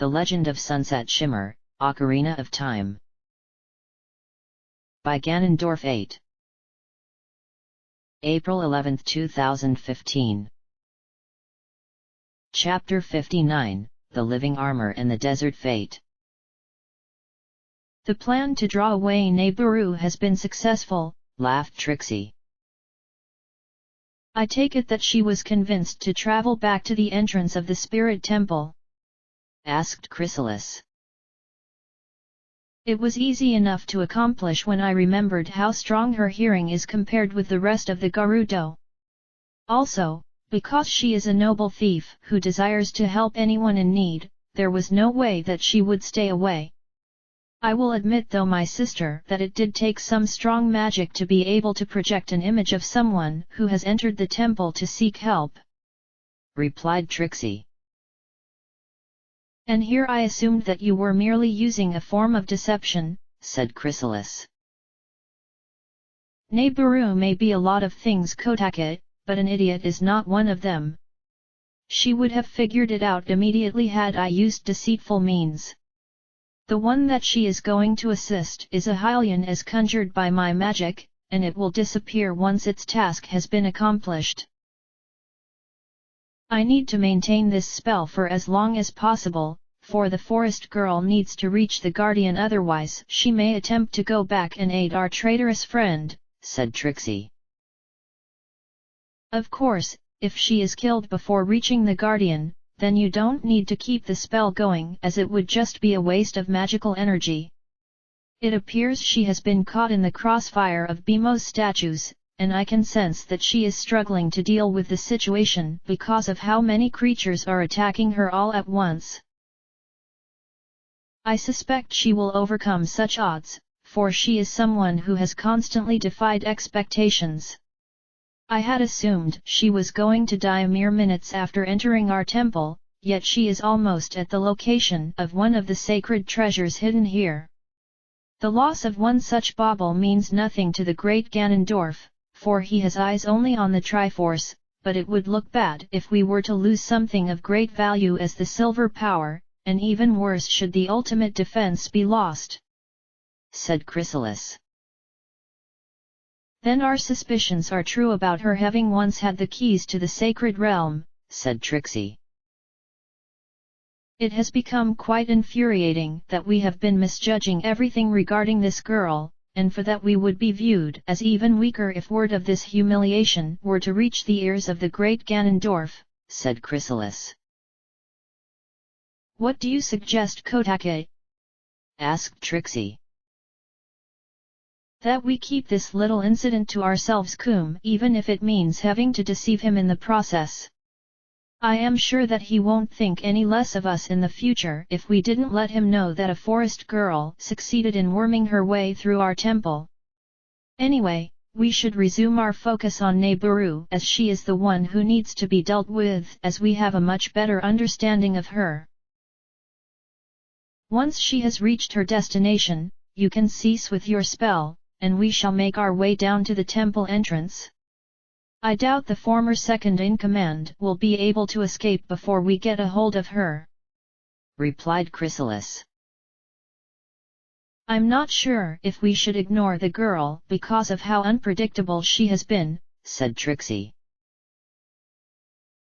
The Legend of Sunset Shimmer, Ocarina of Time. By Ganondorf 8. April 11, 2015. Chapter 59, The Living Armor and the Desert Fate. The plan to draw away Neighboru has been successful, laughed Trixie. I take it that she was convinced to travel back to the entrance of the Spirit Temple? Asked Chrysalis. It was easy enough to accomplish when I remembered how strong her hearing is compared with the rest of the Gerudo. Also, because she is a noble thief who desires to help anyone in need, there was no way that she would stay away. I will admit though my sister that it did take some strong magic to be able to project an image of someone who has entered the temple to seek help, replied Trixie. And here I assumed that you were merely using a form of deception, said Chrysalis. Neighboru may be a lot of things, Kotake, but an idiot is not one of them. She would have figured it out immediately had I used deceitful means. The one that she is going to assist is a Hylian as conjured by my magic, and it will disappear once its task has been accomplished. I need to maintain this spell for as long as possible, for the forest girl needs to reach the guardian, otherwise she may attempt to go back and aid our traitorous friend, said Trixie. Of course, if she is killed before reaching the guardian, then you don't need to keep the spell going, as it would just be a waste of magical energy. It appears she has been caught in the crossfire of Bemo's statues, and I can sense that she is struggling to deal with the situation because of how many creatures are attacking her all at once. I suspect she will overcome such odds, for she is someone who has constantly defied expectations. I had assumed she was going to die mere minutes after entering our temple, yet she is almost at the location of one of the sacred treasures hidden here. The loss of one such bauble means nothing to the great Ganondorf, for he has eyes only on the Triforce, but it would look bad if we were to lose something of great value as the silver power, and even worse should the ultimate defense be lost, said Chrysalis. Then our suspicions are true about her having once had the keys to the sacred realm, said Trixie. It has become quite infuriating that we have been misjudging everything regarding this girl, and for that we would be viewed as even weaker if word of this humiliation were to reach the ears of the great Ganondorf, said Chrysalis. What do you suggest, Kotake? asked Trixie. That we keep this little incident to ourselves, even if it means having to deceive him in the process. I am sure that he won't think any less of us in the future if we didn't let him know that a forest girl succeeded in worming her way through our temple. Anyway, we should resume our focus on Neighboru, as she is the one who needs to be dealt with, as we have a much better understanding of her. Once she has reached her destination, you can cease with your spell, and we shall make our way down to the temple entrance. I doubt the former second-in-command will be able to escape before we get a hold of her, replied Chrysalis. I'm not sure if we should ignore the girl because of how unpredictable she has been, said Trixie.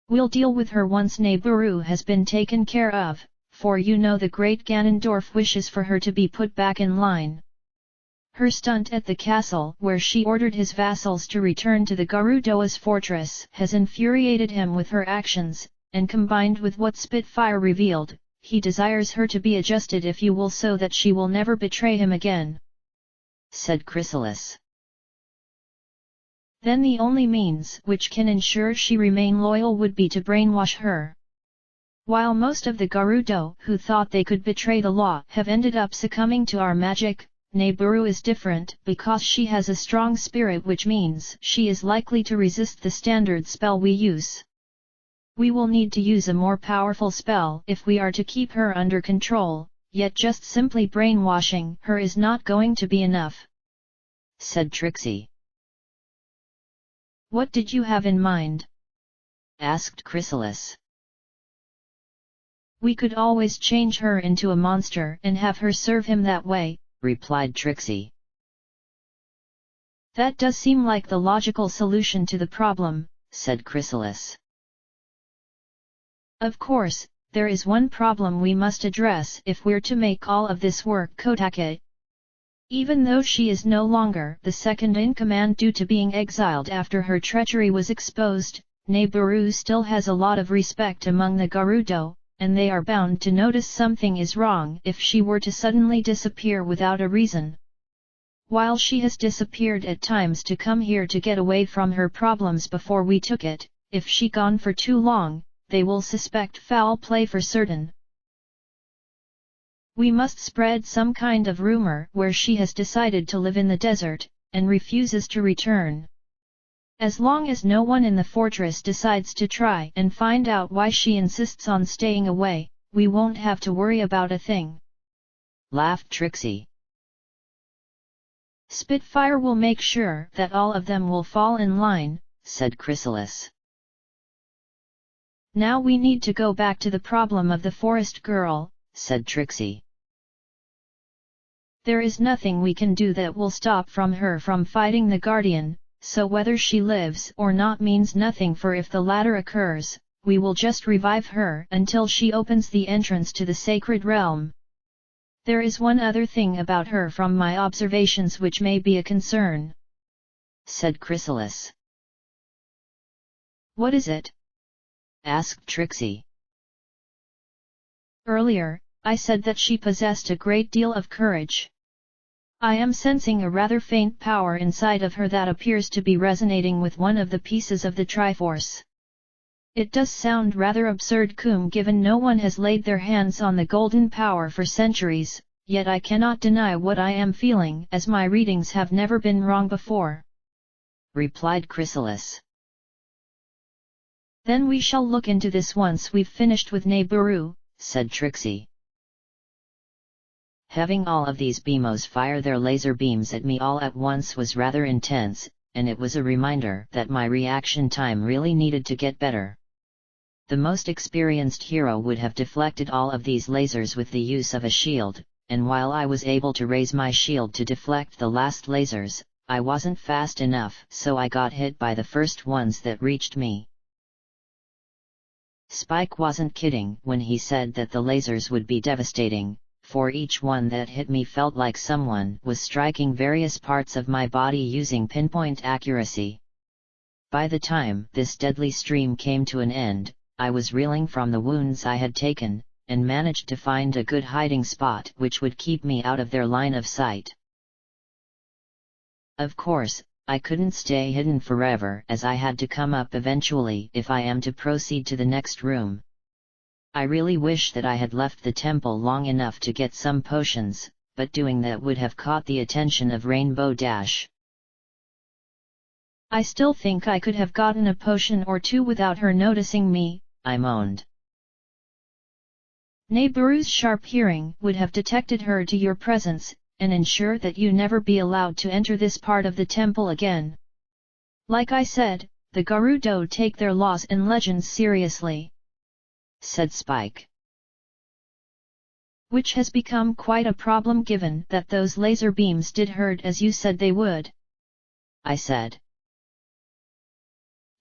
We'll deal with her once Neighboru has been taken care of, for you know the great Ganondorf wishes for her to be put back in line. Her stunt at the castle where she ordered his vassals to return to the Gerudo's fortress has infuriated him with her actions, and combined with what Spitfire revealed, he desires her to be adjusted if you will, so that she will never betray him again, said Chrysalis. Then the only means which can ensure she remain loyal would be to brainwash her. While most of the Gerudo who thought they could betray the law have ended up succumbing to our magic, Neighboru is different because she has a strong spirit, which means she is likely to resist the standard spell we use. We will need to use a more powerful spell if we are to keep her under control, yet just simply brainwashing her is not going to be enough, said Trixie. What did you have in mind? asked Chrysalis. We could always change her into a monster and have her serve him that way, replied Trixie. That does seem like the logical solution to the problem, said Chrysalis. Of course, there is one problem we must address if we're to make all of this work. Kotake. Even though she is no longer the second in command due to being exiled after her treachery was exposed, Neburu still has a lot of respect among the Gerudo, and they are bound to notice something is wrong if she were to suddenly disappear without a reason. While she has disappeared at times to come here to get away from her problems before we took it, if she gone for too long, they will suspect foul play for certain. We must spread some kind of rumor where she has decided to live in the desert, and refuses to return. As long as no one in the fortress decides to try and find out why she insists on staying away, we won't have to worry about a thing. Laughed Trixie. Spitfire will make sure that all of them will fall in line, said Chrysalis. Now we need to go back to the problem of the forest girl, said Trixie. There is nothing we can do that will stop her from fighting the Guardian, so whether she lives or not means nothing, for if the latter occurs, we will just revive her until she opens the entrance to the sacred realm. There is one other thing about her from my observations which may be a concern, said Chrysalis. What is it? asked Trixie. Earlier, I said that she possessed a great deal of courage. I am sensing a rather faint power inside of her that appears to be resonating with one of the pieces of the Triforce. It does sound rather absurd, given no one has laid their hands on the golden power for centuries, yet I cannot deny what I am feeling, as my readings have never been wrong before, replied Chrysalis. Then we shall look into this once we've finished with Neburu, said Trixie. Having all of these BMOs fire their laser beams at me all at once was rather intense, and it was a reminder that my reaction time really needed to get better. The most experienced hero would have deflected all of these lasers with the use of a shield, and while I was able to raise my shield to deflect the last lasers, I wasn't fast enough, so I got hit by the first ones that reached me. Spike wasn't kidding when he said that the lasers would be devastating, for each one that hit me felt like someone was striking various parts of my body using pinpoint accuracy. By the time this deadly stream came to an end, I was reeling from the wounds I had taken, and managed to find a good hiding spot which would keep me out of their line of sight. Of course, I couldn't stay hidden forever, as I had to come up eventually if I am to proceed to the next room. I really wish that I had left the temple long enough to get some potions, but doing that would have caught the attention of Rainbow Dash. I still think I could have gotten a potion or two without her noticing me, I moaned. Neburu's sharp hearing would have detected her to your presence, and ensure that you never be allowed to enter this part of the temple again. Like I said, the Gerudo take their laws and legends seriously, said Spike. Which has become quite a problem given that those laser beams did hurt as you said they would, I said.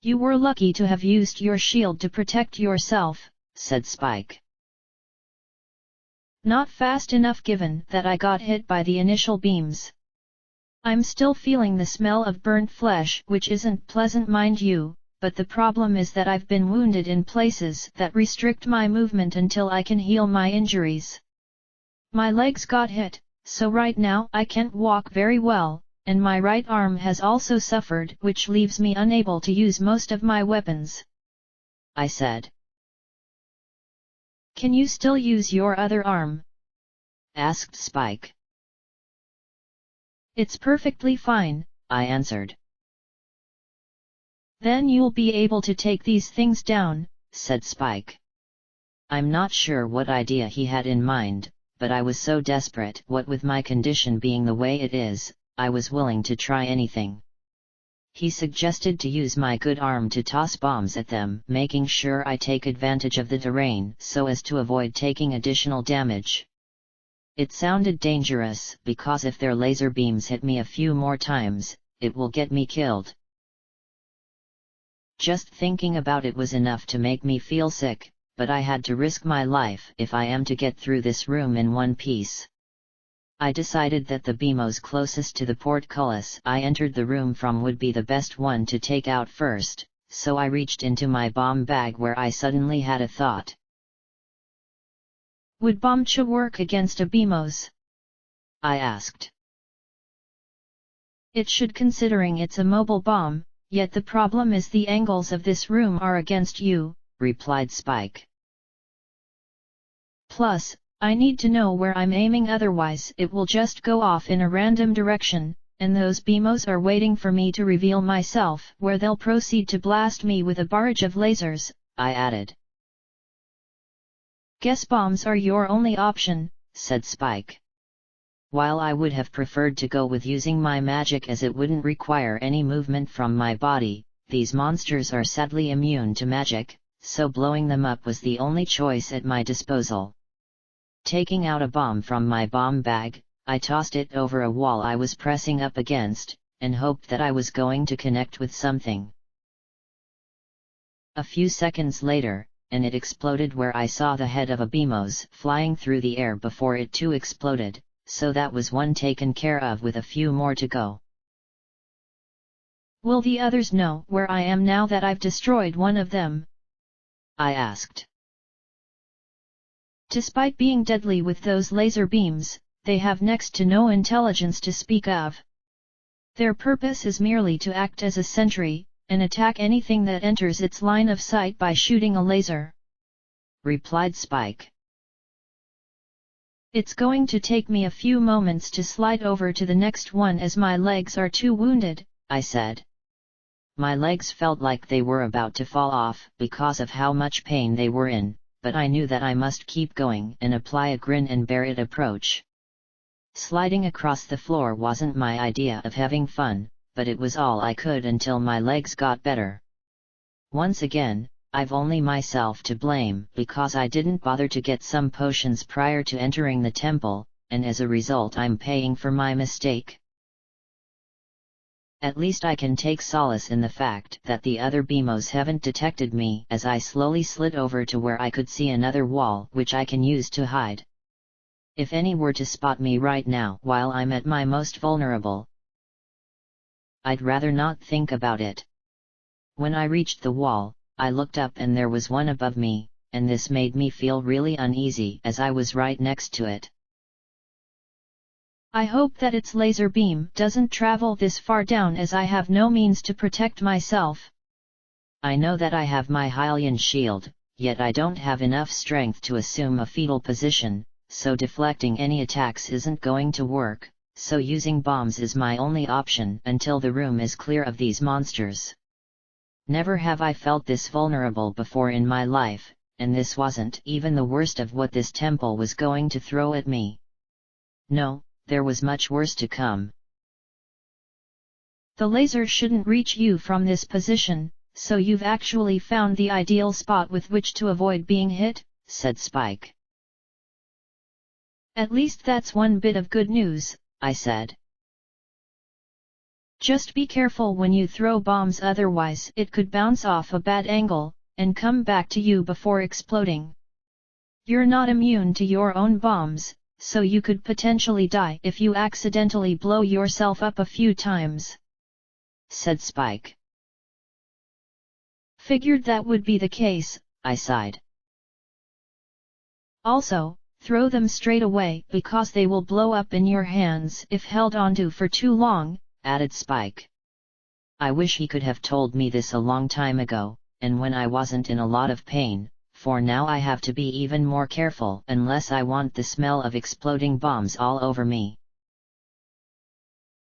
You were lucky to have used your shield to protect yourself, said Spike. Not fast enough given that I got hit by the initial beams. I'm still feeling the smell of burnt flesh, which isn't pleasant, mind you, but the problem is that I've been wounded in places that restrict my movement until I can heal my injuries. My legs got hit, so right now I can't walk very well, and my right arm has also suffered, which leaves me unable to use most of my weapons, I said. Can you still use your other arm? asked Spike. It's perfectly fine, I answered. Then you'll be able to take these things down, said Spike. I'm not sure what idea he had in mind, but I was so desperate, what with my condition being the way it is, I was willing to try anything. He suggested to use my good arm to toss bombs at them, making sure I take advantage of the terrain so as to avoid taking additional damage. It sounded dangerous, because if their laser beams hit me a few more times, it will get me killed. Just thinking about it was enough to make me feel sick, but I had to risk my life if I am to get through this room in one piece. I decided that the beamos closest to the portcullis I entered the room from would be the best one to take out first, so I reached into my bomb bag where I suddenly had a thought. Would bombcha work against a beamos? I asked. It should, considering it's a mobile bomb, yet the problem is the angles of this room are against you, replied Spike. Plus, I need to know where I'm aiming, otherwise it will just go off in a random direction, and those beamos are waiting for me to reveal myself, where they'll proceed to blast me with a barrage of lasers, I added. Guess bombs are your only option, said Spike. While I would have preferred to go with using my magic as it wouldn't require any movement from my body, these monsters are sadly immune to magic, so blowing them up was the only choice at my disposal. Taking out a bomb from my bomb bag, I tossed it over a wall I was pressing up against, and hoped that I was going to connect with something. A few seconds later, and it exploded where I saw the head of a beamos flying through the air before it too exploded, so that was one taken care of with a few more to go. Will the others know where I am now that I've destroyed one of them? I asked. Despite being deadly with those laser beams, they have next to no intelligence to speak of. Their purpose is merely to act as a sentry, and attack anything that enters its line of sight by shooting a laser, replied Spike. It's going to take me a few moments to slide over to the next one as my legs are too wounded, I said. My legs felt like they were about to fall off because of how much pain they were in, but I knew that I must keep going and apply a grin and bear it approach. Sliding across the floor wasn't my idea of having fun, but it was all I could until my legs got better. Once again, I've only myself to blame because I didn't bother to get some potions prior to entering the temple, and as a result I'm paying for my mistake. At least I can take solace in the fact that the other beamos haven't detected me as I slowly slid over to where I could see another wall which I can use to hide. If any were to spot me right now while I'm at my most vulnerable, I'd rather not think about it. When I reached the wall, I looked up and there was one above me, and this made me feel really uneasy as I was right next to it. I hope that its laser beam doesn't travel this far down, as I have no means to protect myself. I know that I have my Hylian shield, yet I don't have enough strength to assume a fetal position, so deflecting any attacks isn't going to work, so using bombs is my only option until the room is clear of these monsters. Never have I felt this vulnerable before in my life, and this wasn't even the worst of what this temple was going to throw at me. No, there was much worse to come. The laser shouldn't reach you from this position, so you've actually found the ideal spot with which to avoid being hit, said Spike. At least that's one bit of good news, I said. Just be careful when you throw bombs, otherwise it could bounce off a bad angle, and come back to you before exploding. You're not immune to your own bombs, so you could potentially die if you accidentally blow yourself up a few times, said Spike. Figured that would be the case, I sighed. Also, throw them straight away because they will blow up in your hands if held onto for too long, added Spike. I wish he could have told me this a long time ago, and when I wasn't in a lot of pain, for now I have to be even more careful unless I want the smell of exploding bombs all over me.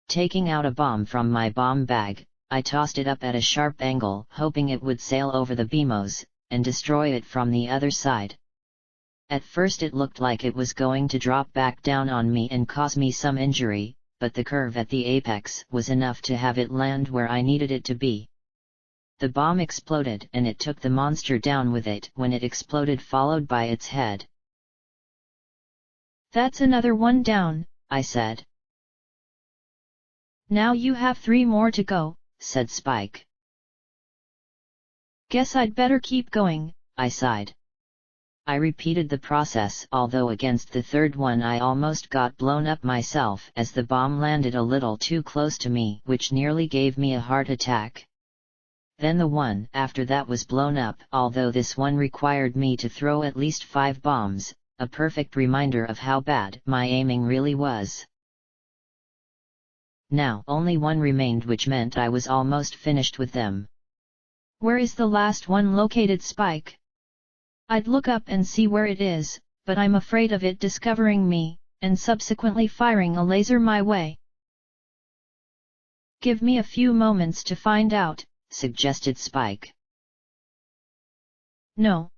Taking out a bomb from my bomb bag, I tossed it up at a sharp angle, hoping it would sail over the beamos, and destroy it from the other side. At first it looked like it was going to drop back down on me and cause me some injury, but the curve at the apex was enough to have it land where I needed it to be. The bomb exploded and it took the monster down with it when it exploded, followed by its head. "That's another one down," I said. "Now you have 3 more to go," said Spike. "Guess I'd better keep going," I sighed. I repeated the process, although against the third one I almost got blown up myself as the bomb landed a little too close to me, which nearly gave me a heart attack. Then the one after that was blown up, although this one required me to throw at least 5 bombs, a perfect reminder of how bad my aiming really was. Now only one remained, which meant I was almost finished with them. "Where is the last one located, Spike? I'd look up and see where it is, but I'm afraid of it discovering me, and subsequently firing a laser my way." "Give me a few moments to find out," suggested Spike. "No.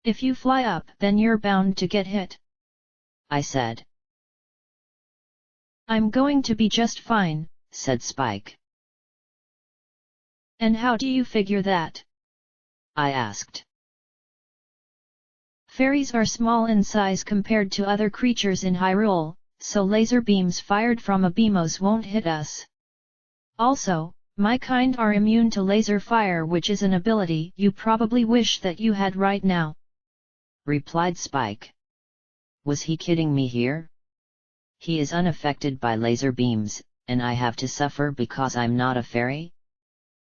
If you fly up, then you're bound to get hit," I said. "I'm going to be just fine," said Spike. "And how do you figure that?" I asked. "Fairies are small in size compared to other creatures in Hyrule, so laser beams fired from a Beamos won't hit us. Also, my kind are immune to laser fire, which is an ability you probably wish that you had right now," replied Spike. Was he kidding me here? He is unaffected by laser beams, and I have to suffer because I'm not a fairy?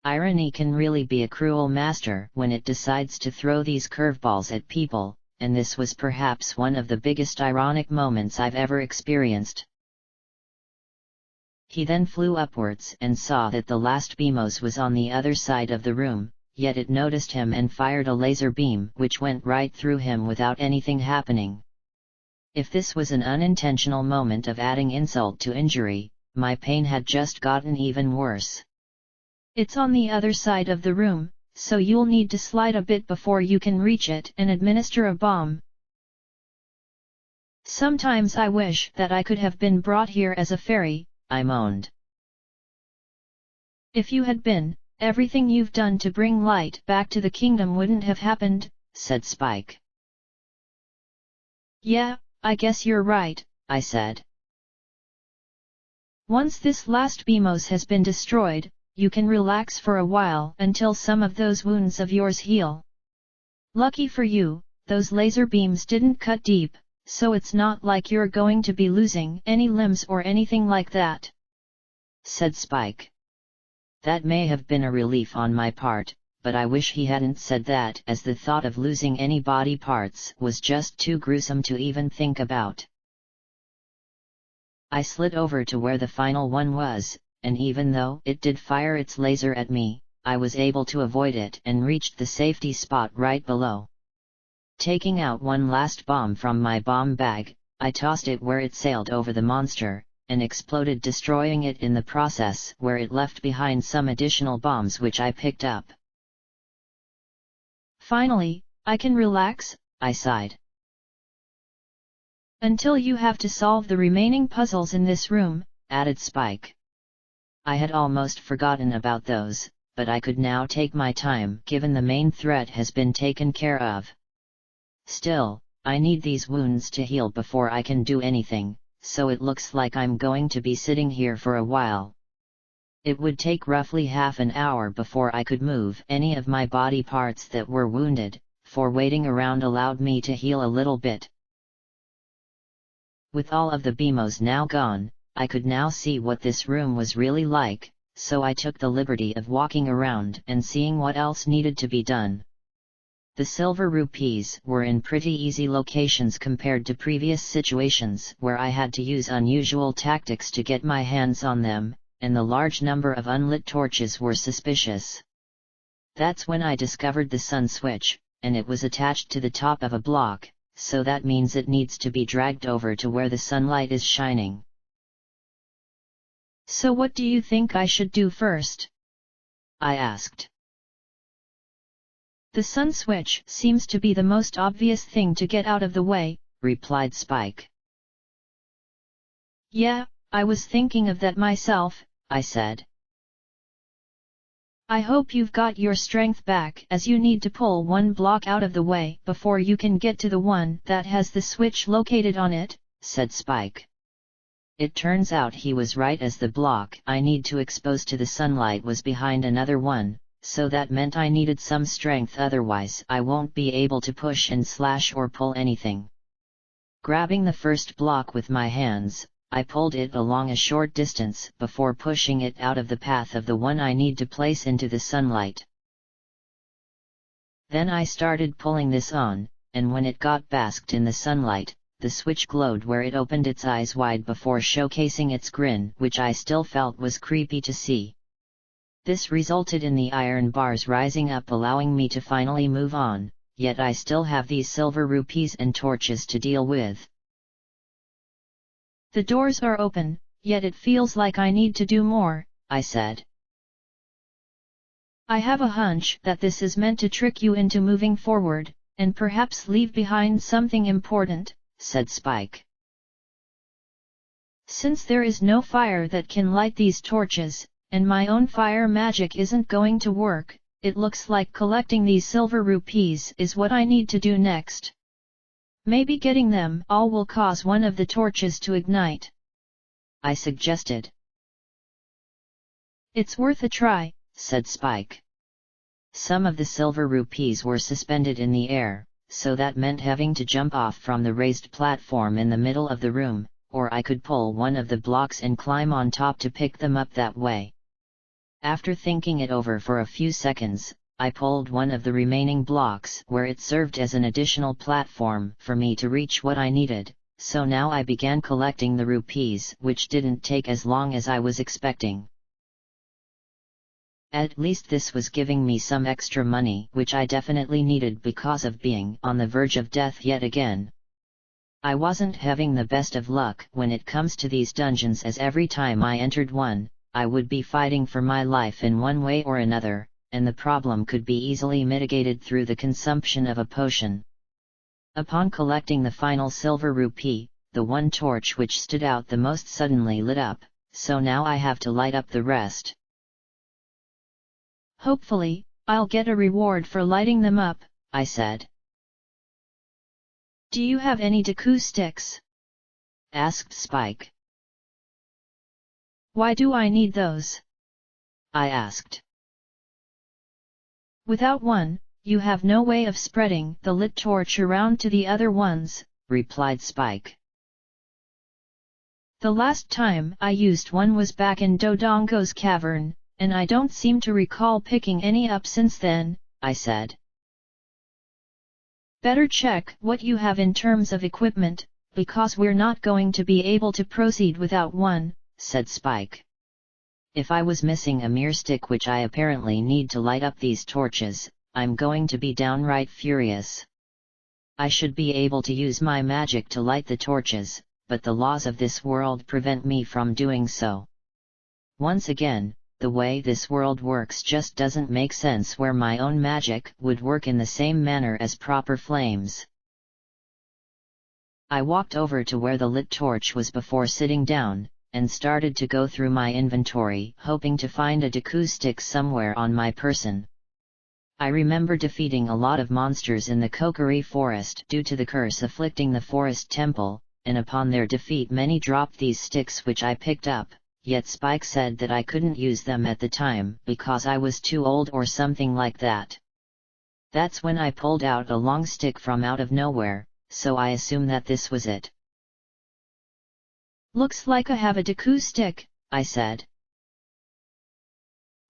Irony can really be a cruel master when it decides to throw these curveballs at people, and this was perhaps one of the biggest ironic moments I've ever experienced. He then flew upwards and saw that the last Beamos was on the other side of the room, yet it noticed him and fired a laser beam which went right through him without anything happening. If this was an unintentional moment of adding insult to injury, my pain had just gotten even worse. "It's on the other side of the room, so you'll need to slide a bit before you can reach it and administer a bomb. Sometimes I wish that I could have been brought here as a fairy," I moaned. "If you had been, everything you've done to bring light back to the kingdom wouldn't have happened," said Spike. "Yeah, I guess you're right," I said. "Once this last Beamos has been destroyed, you can relax for a while until some of those wounds of yours heal. Lucky for you, those laser beams didn't cut deep, so it's not like you're going to be losing any limbs or anything like that," said Spike. That may have been a relief on my part, but I wish he hadn't said that, as the thought of losing any body parts was just too gruesome to even think about. I slid over to where the final one was, and even though it did fire its laser at me, I was able to avoid it and reached the safety spot right below. Taking out one last bomb from my bomb bag, I tossed it where it sailed over the monster, and exploded, destroying it in the process, where it left behind some additional bombs which I picked up. "Finally, I can relax," I sighed. "Until you have to solve the remaining puzzles in this room," added Spike. I had almost forgotten about those, but I could now take my time given the main threat has been taken care of. Still, I need these wounds to heal before I can do anything, so it looks like I'm going to be sitting here for a while. It would take roughly half an hour before I could move any of my body parts that were wounded, for waiting around allowed me to heal a little bit. With all of the Beamos now gone, I could now see what this room was really like, so I took the liberty of walking around and seeing what else needed to be done. The silver rupees were in pretty easy locations compared to previous situations where I had to use unusual tactics to get my hands on them, and the large number of unlit torches were suspicious. That's when I discovered the sun switch, and it was attached to the top of a block, so that means it needs to be dragged over to where the sunlight is shining. "So what do you think I should do first?" I asked. "The sun switch seems to be the most obvious thing to get out of the way," replied Spike. "Yeah, I was thinking of that myself, I said. I hope you've got your strength back, as you need to pull one block out of the way before you can get to the one that has the switch located on it, said Spike. It turns out he was right, as the block I need to expose to the sunlight was behind another one, so that meant I needed some strength, otherwise I won't be able to push and slash or pull anything. Grabbing the first block with my hands, I pulled it along a short distance before pushing it out of the path of the one I need to place into the sunlight. Then I started pulling this on, and when it got basked in the sunlight, the switch glowed where it opened its eyes wide before showcasing its grin, which I still felt was creepy to see. This resulted in the iron bars rising up, allowing me to finally move on, yet I still have these silver rupees and torches to deal with. The doors are open, yet it feels like I need to do more, I said. I have a hunch that this is meant to trick you into moving forward, and perhaps leave behind something important, said Spike. Since there is no fire that can light these torches, and my own fire magic isn't going to work, it looks like collecting these silver rupees is what I need to do next. Maybe getting them all will cause one of the torches to ignite, I suggested. It's worth a try, said Spike. Some of the silver rupees were suspended in the air, so that meant having to jump off from the raised platform in the middle of the room, or I could pull one of the blocks and climb on top to pick them up that way. After thinking it over for a few seconds, I pulled one of the remaining blocks where it served as an additional platform for me to reach what I needed, so now I began collecting the rupees, which didn't take as long as I was expecting. At least this was giving me some extra money, which I definitely needed because of being on the verge of death yet again. I wasn't having the best of luck when it comes to these dungeons, as every time I entered one, I would be fighting for my life in one way or another, and the problem could be easily mitigated through the consumption of a potion. Upon collecting the final silver rupee, the one torch which stood out the most suddenly lit up, so now I have to light up the rest. Hopefully, I'll get a reward for lighting them up, I said. Do you have any Deku sticks? Asked Spike. Why do I need those? I asked. Without one, you have no way of spreading the lit torch around to the other ones, replied Spike. The last time I used one was back in Dodongo's cavern, and I don't seem to recall picking any up since then, I said. Better check what you have in terms of equipment, because we're not going to be able to proceed without one, said Spike. If I was missing a mere stick which I apparently need to light up these torches, I'm going to be downright furious. I should be able to use my magic to light the torches, but the laws of this world prevent me from doing so. Once again, the way this world works just doesn't make sense, where my own magic would work in the same manner as proper flames. I walked over to where the lit torch was before sitting down, and started to go through my inventory, hoping to find a Deku stick somewhere on my person. I remember defeating a lot of monsters in the Kokiri forest due to the curse afflicting the forest temple, and upon their defeat many dropped these sticks which I picked up, yet Spike said that I couldn't use them at the time because I was too old or something like that. That's when I pulled out a long stick from out of nowhere, so I assume that this was it. Looks like I have a Deku stick, I said.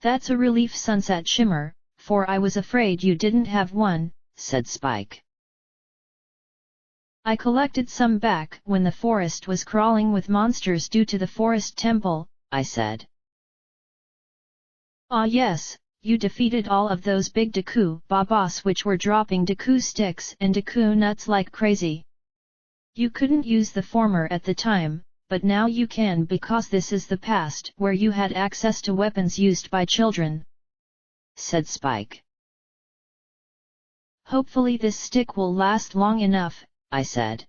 That's a relief, Sunset Shimmer, for I was afraid you didn't have one, said Spike. I collected some back when the forest was crawling with monsters due to the forest temple, I said. Ah yes, you defeated all of those big Deku Babas which were dropping Deku sticks and Deku nuts like crazy. You couldn't use the former at the time, but now you can because this is the past where you had access to weapons used by children, said Spike. Hopefully this stick will last long enough, I said.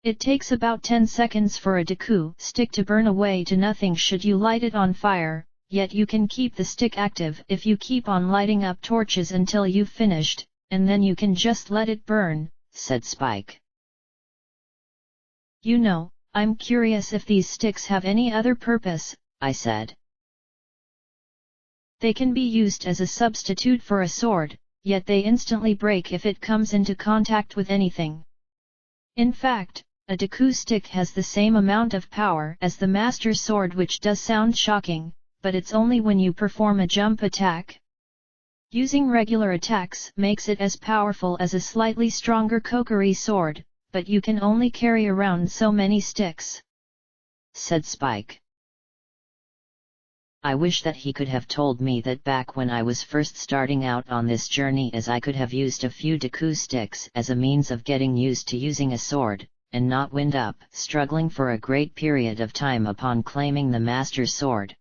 It takes about 10 seconds for a Deku stick to burn away to nothing should you light it on fire, yet you can keep the stick active if you keep on lighting up torches until you've finished, and then you can just let it burn, said Spike. You know, I'm curious if these sticks have any other purpose, I said. They can be used as a substitute for a sword, yet they instantly break if it comes into contact with anything. In fact, a Deku stick has the same amount of power as the Master Sword, which does sound shocking, but it's only when you perform a jump attack. Using regular attacks makes it as powerful as a slightly stronger Kokiri sword, but you can only carry around so many sticks, said Spike. I wish that he could have told me that back when I was first starting out on this journey, as I could have used a few Deku sticks as a means of getting used to using a sword, and not wind up struggling for a great period of time upon claiming the Master Sword.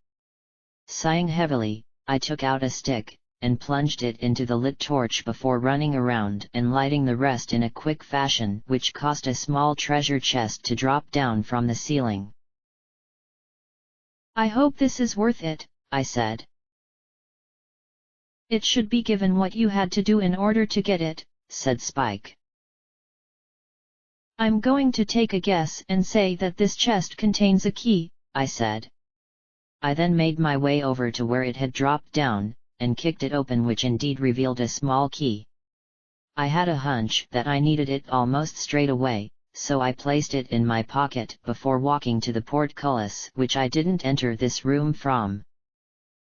Sighing heavily, I took out a stick, and plunged it into the lit torch before running around and lighting the rest in a quick fashion, which caused a small treasure chest to drop down from the ceiling. I hope this is worth it, I said. It should be given what you had to do in order to get it, said Spike. I'm going to take a guess and say that this chest contains a key, I said. I then made my way over to where it had dropped down, and kicked it open, which indeed revealed a small key. I had a hunch that I needed it almost straight away, so I placed it in my pocket before walking to the portcullis, which I didn't enter this room from.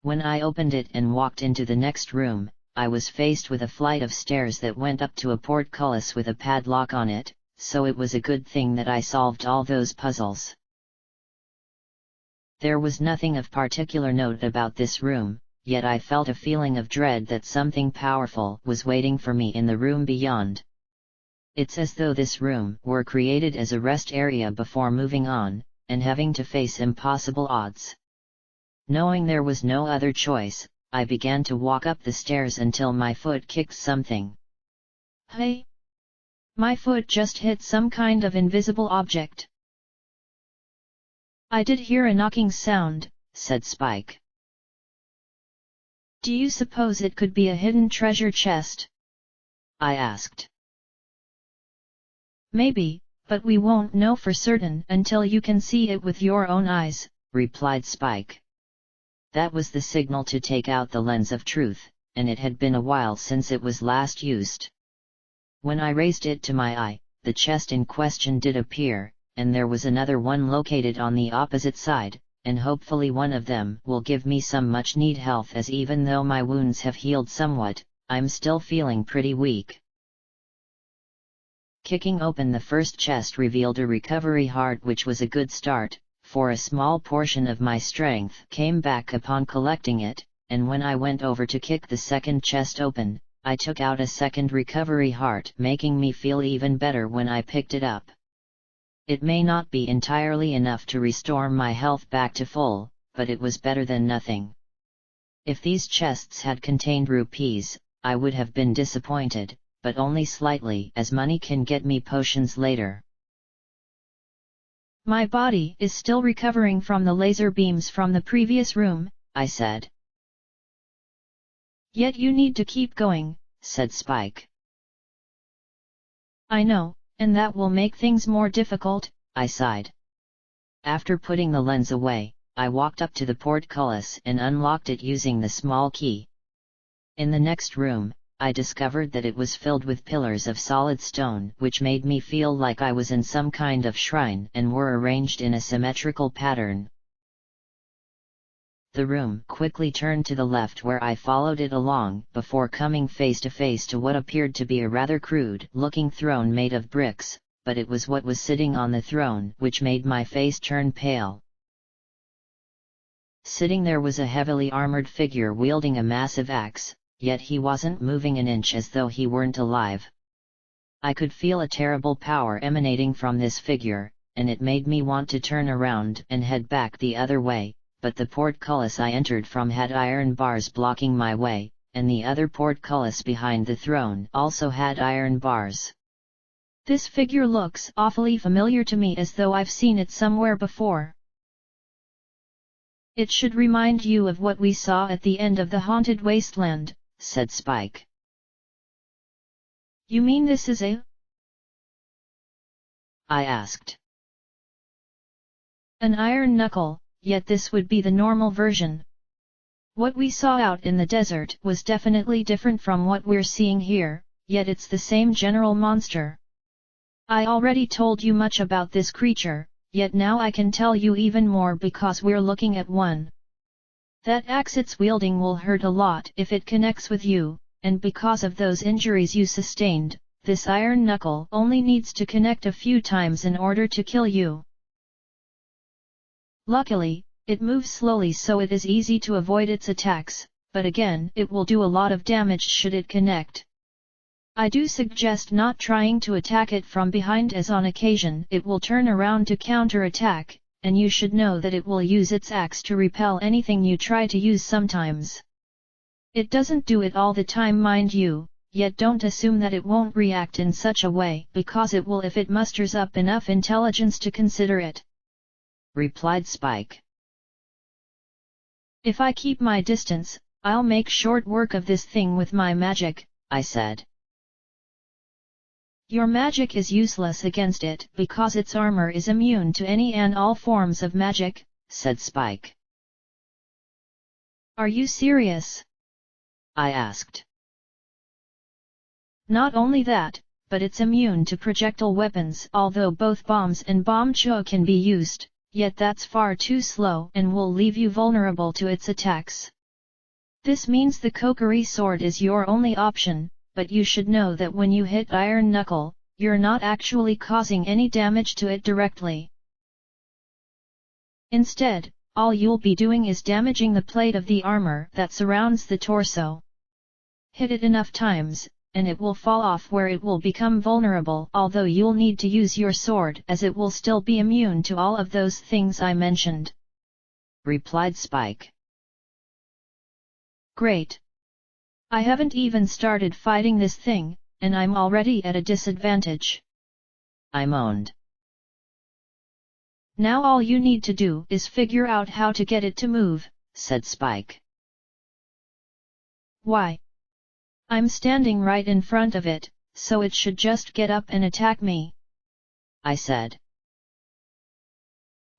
When I opened it and walked into the next room, I was faced with a flight of stairs that went up to a portcullis with a padlock on it, so it was a good thing that I solved all those puzzles. There was nothing of particular note about this room, yet I felt a feeling of dread that something powerful was waiting for me in the room beyond. It's as though this room were created as a rest area before moving on, and having to face impossible odds. Knowing there was no other choice, I began to walk up the stairs until my foot kicked something. Hey! My foot just hit some kind of invisible object. I did hear a knocking sound, said Spike. Do you suppose it could be a hidden treasure chest? I asked. Maybe, but we won't know for certain until you can see it with your own eyes, replied Spike. That was the signal to take out the lens of truth, and it had been a while since it was last used. When I raised it to my eye, the chest in question did appear, and there was another one located on the opposite side, and hopefully one of them will give me some much-needed health, as even though my wounds have healed somewhat, I'm still feeling pretty weak. Kicking open the first chest revealed a recovery heart, which was a good start, for a small portion of my strength came back upon collecting it, and when I went over to kick the second chest open, I took out a second recovery heart, making me feel even better when I picked it up. It may not be entirely enough to restore my health back to full, but it was better than nothing. If these chests had contained rupees, I would have been disappointed, but only slightly, as money can get me potions later. My body is still recovering from the laser beams from the previous room, I said. Yet you need to keep going, said Spike. I know, and that will make things more difficult, I sighed. After putting the lens away, I walked up to the portcullis and unlocked it using the small key. In the next room, I discovered that it was filled with pillars of solid stone, which made me feel like I was in some kind of shrine and were arranged in a symmetrical pattern. The room quickly turned to the left, where I followed it along before coming face to face to what appeared to be a rather crude-looking throne made of bricks, but it was what was sitting on the throne which made my face turn pale. Sitting there was a heavily armored figure wielding a massive axe, yet he wasn't moving an inch, as though he weren't alive. I could feel a terrible power emanating from this figure, and it made me want to turn around and head back the other way, but the portcullis I entered from had iron bars blocking my way, and the other portcullis behind the throne also had iron bars. This figure looks awfully familiar to me, as though I've seen it somewhere before. It should remind you of what we saw at the end of the haunted wasteland, said Spike. You mean this is I asked. An iron knuckle, yet this would be the normal version. What we saw out in the desert was definitely different from what we're seeing here, yet it's the same general monster. I already told you much about this creature, yet now I can tell you even more because we're looking at one. That axe it's wielding will hurt a lot if it connects with you, and because of those injuries you sustained, this iron knuckle only needs to connect a few times in order to kill you. Luckily, it moves slowly so it is easy to avoid its attacks, but again it will do a lot of damage should it connect. I do suggest not trying to attack it from behind, as on occasion it will turn around to counter-attack, and you should know that it will use its axe to repel anything you try to use sometimes. It doesn't do it all the time, mind you, yet don't assume that it won't react in such a way, because it will if it musters up enough intelligence to consider it, replied Spike. If I keep my distance, I'll make short work of this thing with my magic, I said. Your magic is useless against it because its armor is immune to any and all forms of magic, said Spike. Are you serious? I asked. Not only that, but it's immune to projectile weapons. Although both bombs and bomb cho can be used, yet that's far too slow and will leave you vulnerable to its attacks. This means the Kokiri sword is your only option, but you should know that when you hit Iron Knuckle, you're not actually causing any damage to it directly. Instead, all you'll be doing is damaging the plate of the armor that surrounds the torso. Hit it enough times, and it will fall off where it will become vulnerable, although you'll need to use your sword as it will still be immune to all of those things I mentioned, replied Spike. Great. I haven't even started fighting this thing, and I'm already at a disadvantage, I moaned. Now all you need to do is figure out how to get it to move, said Spike. Why? I'm standing right in front of it, so it should just get up and attack me, I said.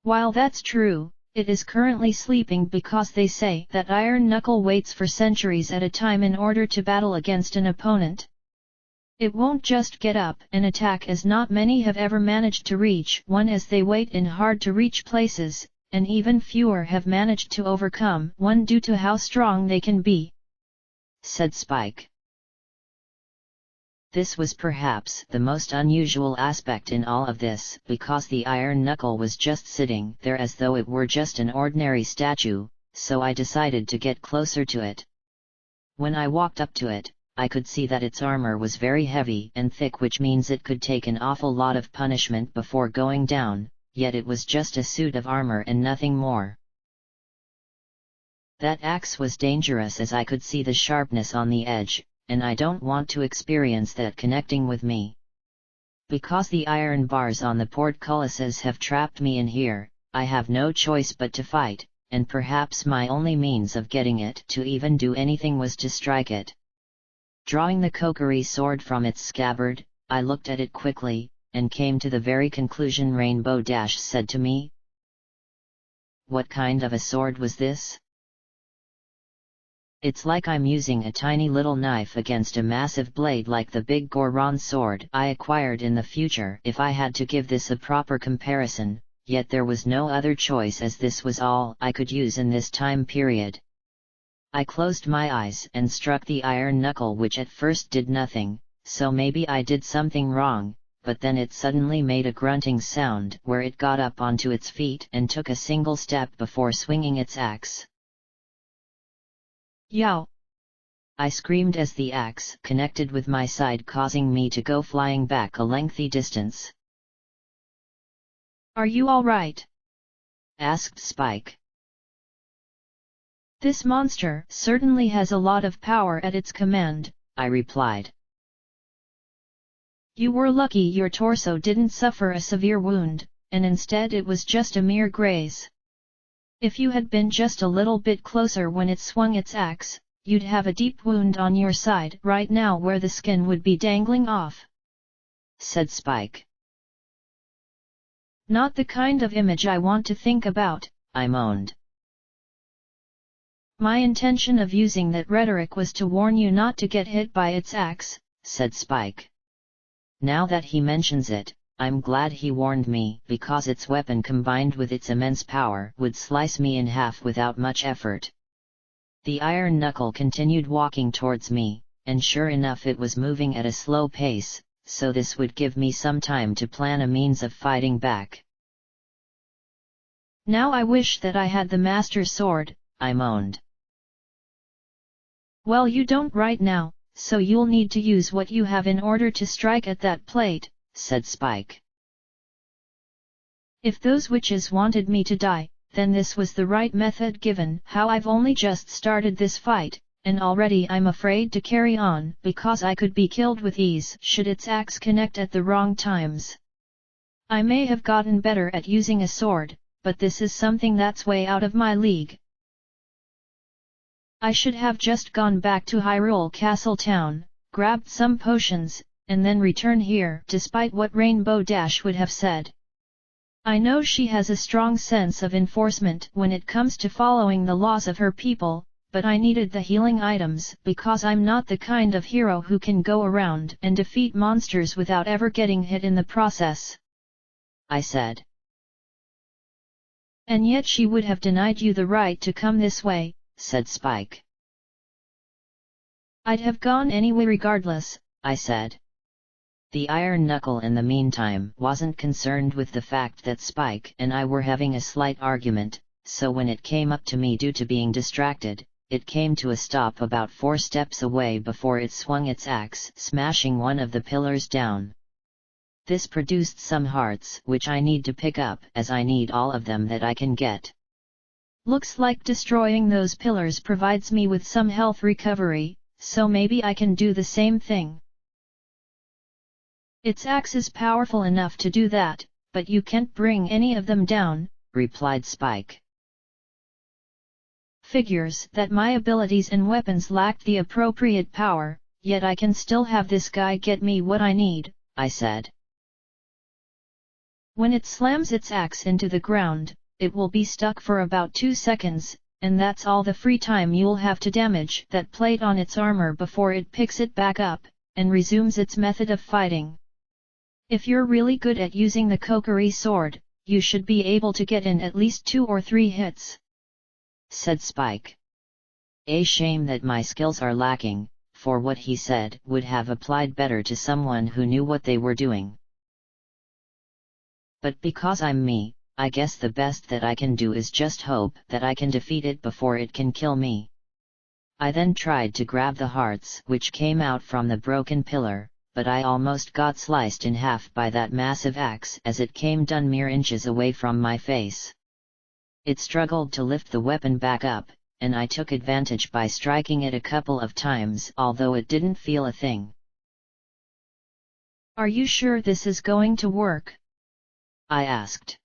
While that's true, it is currently sleeping because they say that Iron Knuckle waits for centuries at a time in order to battle against an opponent. It won't just get up and attack, as not many have ever managed to reach one, as they wait in hard-to-reach places, and even fewer have managed to overcome one due to how strong they can be, said Spike. This was perhaps the most unusual aspect in all of this, because the iron knuckle was just sitting there as though it were just an ordinary statue, so I decided to get closer to it. When I walked up to it, I could see that its armor was very heavy and thick, which means it could take an awful lot of punishment before going down, yet it was just a suit of armor and nothing more. That axe was dangerous, as I could see the sharpness on the edge, and I don't want to experience that connecting with me. Because the iron bars on the portcullises have trapped me in here, I have no choice but to fight, and perhaps my only means of getting it to even do anything was to strike it. Drawing the Kokiri sword from its scabbard, I looked at it quickly, and came to the very conclusion Rainbow Dash said to me. What kind of a sword was this? It's like I'm using a tiny little knife against a massive blade like the big Goron sword I acquired in the future. If I had to give this a proper comparison, yet there was no other choice, as this was all I could use in this time period. I closed my eyes and struck the iron knuckle, which at first did nothing, so maybe I did something wrong, but then it suddenly made a grunting sound where it got up onto its feet and took a single step before swinging its axe. Yow! I screamed as the axe connected with my side, causing me to go flying back a lengthy distance. Are you all right? asked Spike. This monster certainly has a lot of power at its command, I replied. You were lucky your torso didn't suffer a severe wound, and instead it was just a mere graze. If you had been just a little bit closer when it swung its axe, you'd have a deep wound on your side right now where the skin would be dangling off," said Spike. "Not the kind of image I want to think about," I moaned. "My intention of using that rhetoric was to warn you not to get hit by its axe," said Spike. Now that he mentions it, I'm glad he warned me, because its weapon combined with its immense power would slice me in half without much effort. The iron knuckle continued walking towards me, and sure enough it was moving at a slow pace, so this would give me some time to plan a means of fighting back. "Now I wish that I had the Master Sword," I moaned. "Well, you don't right now, so you'll need to use what you have in order to strike at that plate," said Spike. "If those witches wanted me to die, then this was the right method given how I've only just started this fight, and already I'm afraid to carry on because I could be killed with ease should its axe connect at the wrong times. I may have gotten better at using a sword, but this is something that's way out of my league. I should have just gone back to Hyrule Castle Town, grabbed some potions, and then return here despite what Rainbow Dash would have said. I know she has a strong sense of enforcement when it comes to following the laws of her people, but I needed the healing items because I'm not the kind of hero who can go around and defeat monsters without ever getting hit in the process," I said. "And yet she would have denied you the right to come this way," said Spike. "I'd have gone anyway regardless," I said. The iron knuckle in the meantime wasn't concerned with the fact that Spike and I were having a slight argument, so when it came up to me due to being distracted, it came to a stop about 4 steps away before it swung its axe, smashing one of the pillars down. This produced some hearts which I need to pick up as I need all of them that I can get. "Looks like destroying those pillars provides me with some health recovery, so maybe I can do the same thing." "Its axe is powerful enough to do that, but you can't bring any of them down," replied Spike. "Figures that my abilities and weapons lacked the appropriate power, yet I can still have this guy get me what I need," I said. "When it slams its axe into the ground, it will be stuck for about 2 seconds, and that's all the free time you'll have to damage that plate on its armor before it picks it back up, and resumes its method of fighting. If you're really good at using the Kokiri sword, you should be able to get in at least 2 or 3 hits," said Spike. A shame that my skills are lacking, for what he said would have applied better to someone who knew what they were doing. But because I'm me, I guess the best that I can do is just hope that I can defeat it before it can kill me. I then tried to grab the hearts which came out from the broken pillar, but I almost got sliced in half by that massive axe as it came down mere inches away from my face. It struggled to lift the weapon back up, and I took advantage by striking it a couple of times although it didn't feel a thing. "Are you sure this is going to work?" I asked.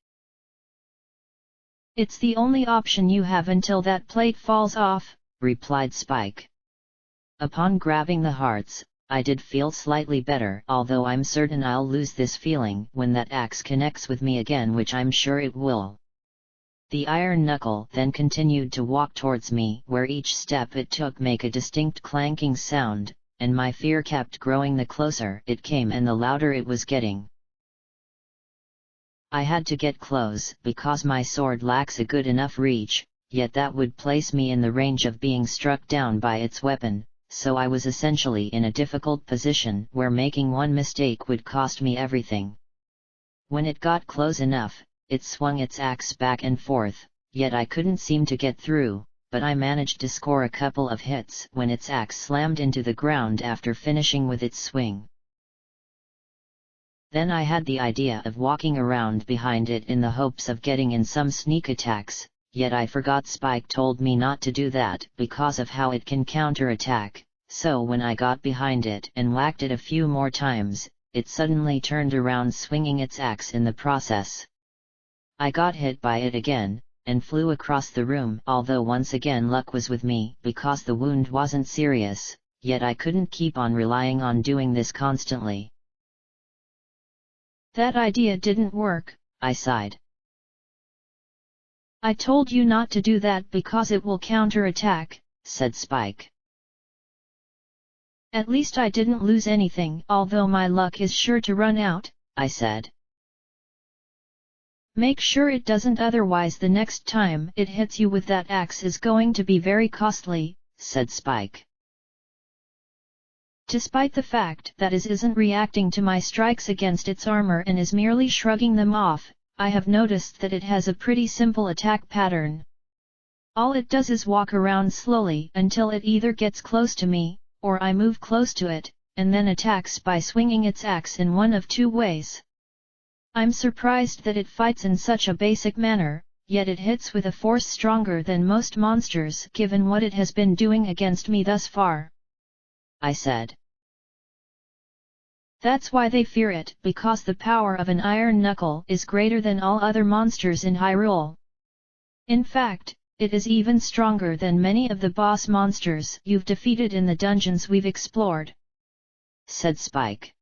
"It's the only option you have until that plate falls off," replied Spike. Upon grabbing the hearts, I did feel slightly better, although I'm certain I'll lose this feeling when that axe connects with me again, which I'm sure it will. The iron knuckle then continued to walk towards me, where each step it took made a distinct clanking sound, and my fear kept growing the closer it came and the louder it was getting. I had to get close because my sword lacks a good enough reach, yet that would place me in the range of being struck down by its weapon, so I was essentially in a difficult position where making one mistake would cost me everything. When it got close enough, it swung its axe back and forth, yet I couldn't seem to get through, but I managed to score a couple of hits when its axe slammed into the ground after finishing with its swing. Then I had the idea of walking around behind it in the hopes of getting in some sneak attacks, yet I forgot Spike told me not to do that because of how it can counterattack, so when I got behind it and whacked it a few more times, it suddenly turned around, swinging its axe in the process. I got hit by it again, and flew across the room, although once again luck was with me because the wound wasn't serious, yet I couldn't keep on relying on doing this constantly. That idea didn't work, I sighed. I told you not to do that because it will counterattack, said Spike. At least I didn't lose anything, although my luck is sure to run out, I said. Make sure it doesn't, otherwise the next time it hits you with that axe is going to be very costly, said Spike. Despite the fact that it isn't reacting to my strikes against its armor and is merely shrugging them off, I have noticed that it has a pretty simple attack pattern. All it does is walk around slowly until it either gets close to me, or I move close to it, and then attacks by swinging its axe in one of two ways. I'm surprised that it fights in such a basic manner, yet it hits with a force stronger than most monsters given what it has been doing against me thus far, I said. That's why they fear it, because the power of an iron knuckle is greater than all other monsters in Hyrule. In fact, it is even stronger than many of the boss monsters you've defeated in the dungeons we've explored, said Spike.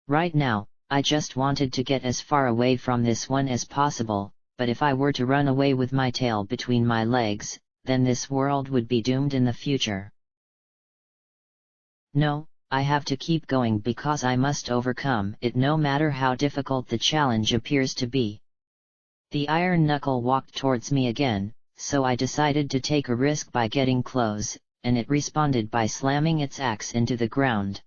Right now, I just wanted to get as far away from this one as possible, but if I were to run away with my tail between my legs, then this world would be doomed in the future. No, I have to keep going because I must overcome it no matter how difficult the challenge appears to be. The iron knuckle walked towards me again, so I decided to take a risk by getting close, and it responded by slamming its axe into the ground.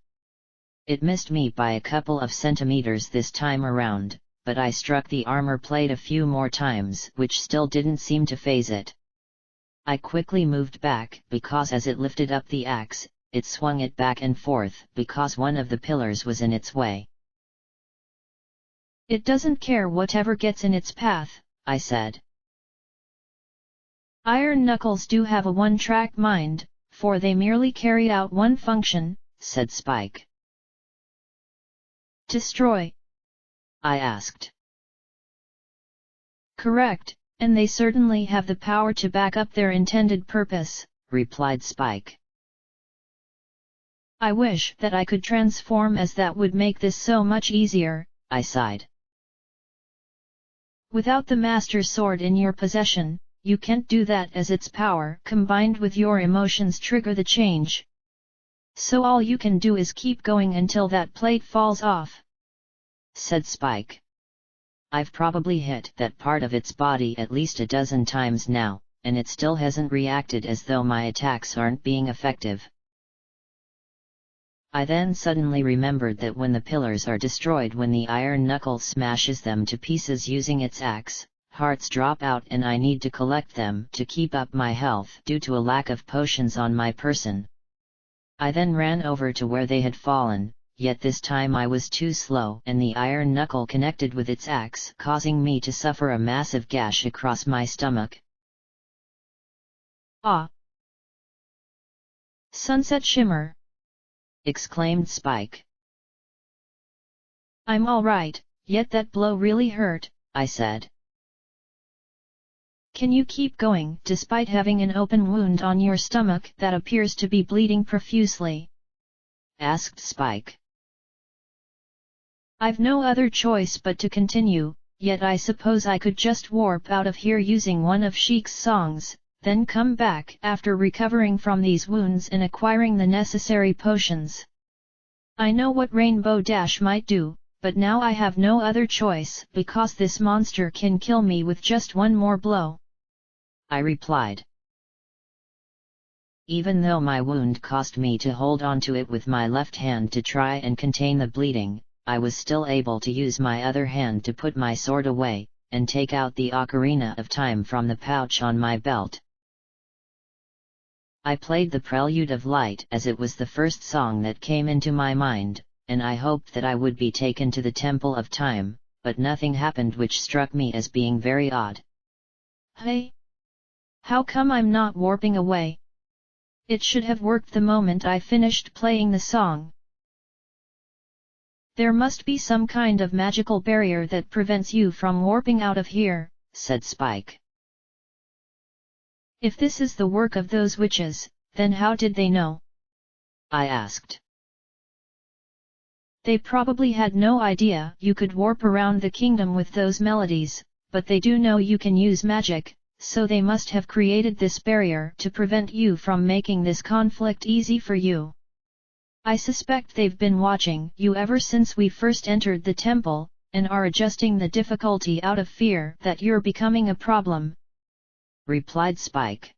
It missed me by a couple of centimeters this time around, but I struck the armor plate a few more times, which still didn't seem to faze it. I quickly moved back because as it lifted up the axe, it swung it back and forth because one of the pillars was in its way. It doesn't care whatever gets in its path, I said. Iron knuckles do have a one-track mind, for they merely carry out one function, said Spike. Destroy? I asked. Correct, and they certainly have the power to back up their intended purpose, replied Spike. I wish that I could transform, as that would make this so much easier, I sighed. Without the Master Sword in your possession, you can't do that, as its power combined with your emotions trigger the change. So all you can do is keep going until that plate falls off, said Spike. I've probably hit that part of its body at least a dozen times now, and it still hasn't reacted, as though my attacks aren't being effective. I then suddenly remembered that when the pillars are destroyed, when the iron knuckle smashes them to pieces using its axe, hearts drop out and I need to collect them to keep up my health due to a lack of potions on my person. I then ran over to where they had fallen, yet this time I was too slow and the iron knuckle connected with its axe, causing me to suffer a massive gash across my stomach. Ah! Sunset Shimmer! Exclaimed Spike. I'm all right, yet that blow really hurt, I said. Can you keep going despite having an open wound on your stomach that appears to be bleeding profusely? Asked Spike. I've no other choice but to continue, yet I suppose I could just warp out of here using one of Sheik's songs, then come back after recovering from these wounds and acquiring the necessary potions. I know what Rainbow Dash might do, but now I have no other choice because this monster can kill me with just one more blow, I replied. Even though my wound caused me to hold onto it with my left hand to try and contain the bleeding, I was still able to use my other hand to put my sword away, and take out the Ocarina of Time from the pouch on my belt. I played the Prelude of Light as it was the first song that came into my mind, and I hoped that I would be taken to the Temple of Time, but nothing happened, which struck me as being very odd. Hey! How come I'm not warping away? It should have worked the moment I finished playing the song. There must be some kind of magical barrier that prevents you from warping out of here, said Spike. If this is the work of those witches, then how did they know? I asked. They probably had no idea you could warp around the kingdom with those melodies, but they do know you can use magic, so they must have created this barrier to prevent you from making this conflict easy for you. I suspect they've been watching you ever since we first entered the temple, and are adjusting the difficulty out of fear that you're becoming a problem, replied Spike.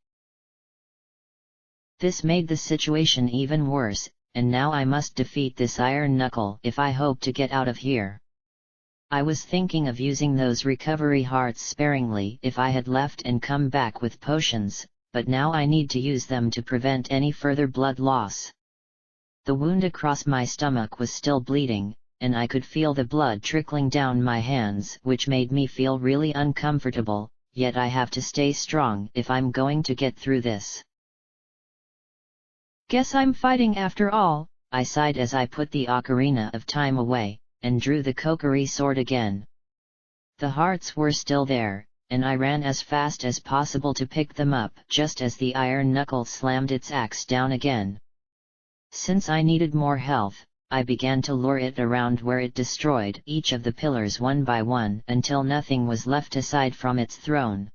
This made the situation even worse, and now I must defeat this iron knuckle if I hope to get out of here. I was thinking of using those recovery hearts sparingly if I had left and come back with potions, but now I need to use them to prevent any further blood loss. The wound across my stomach was still bleeding, and I could feel the blood trickling down my hands, which made me feel really uncomfortable, yet I have to stay strong if I'm going to get through this. Guess I'm fighting after all, I sighed as I put the Ocarina of Time away, and drew the Kokiri sword again. The hearts were still there, and I ran as fast as possible to pick them up just as the iron knuckle slammed its axe down again. Since I needed more health, I began to lure it around where it destroyed each of the pillars one by one until nothing was left aside from its throne.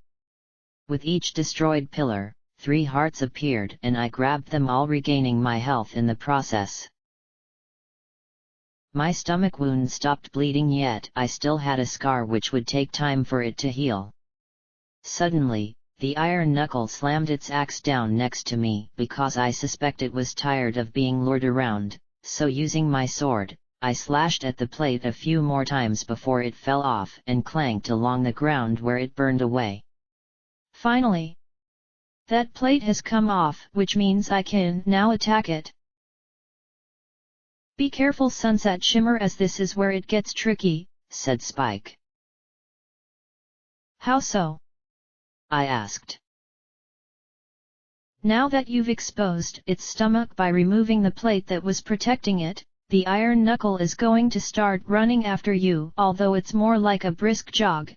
With each destroyed pillar, 3 hearts appeared and I grabbed them all, regaining my health in the process. My stomach wound stopped bleeding, yet I still had a scar which would take time for it to heal. Suddenly, the iron knuckle slammed its axe down next to me because I suspect it was tired of being lured around, so using my sword, I slashed at the plate a few more times before it fell off and clanked along the ground where it burned away. Finally! That plate has come off, which means I can now attack it. Be careful, Sunset Shimmer, as this is where it gets tricky, said Spike. How so? I asked. Now that you've exposed its stomach by removing the plate that was protecting it, the iron knuckle is going to start running after you, although it's more like a brisk jog.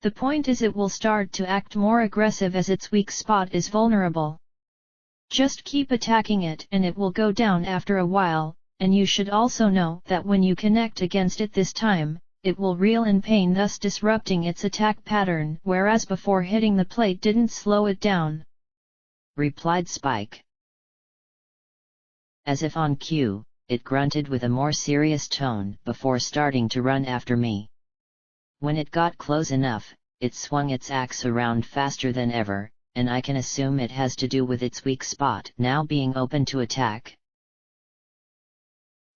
The point is it will start to act more aggressive as its weak spot is vulnerable. Just keep attacking it and it will go down after a while, and you should also know that when you connect against it this time, it will reel in pain, thus disrupting its attack pattern, whereas before hitting the plate didn't slow it down, replied Spike. As if on cue, it grunted with a more serious tone before starting to run after me. When it got close enough, it swung its axe around faster than ever, and I can assume it has to do with its weak spot now being open to attack.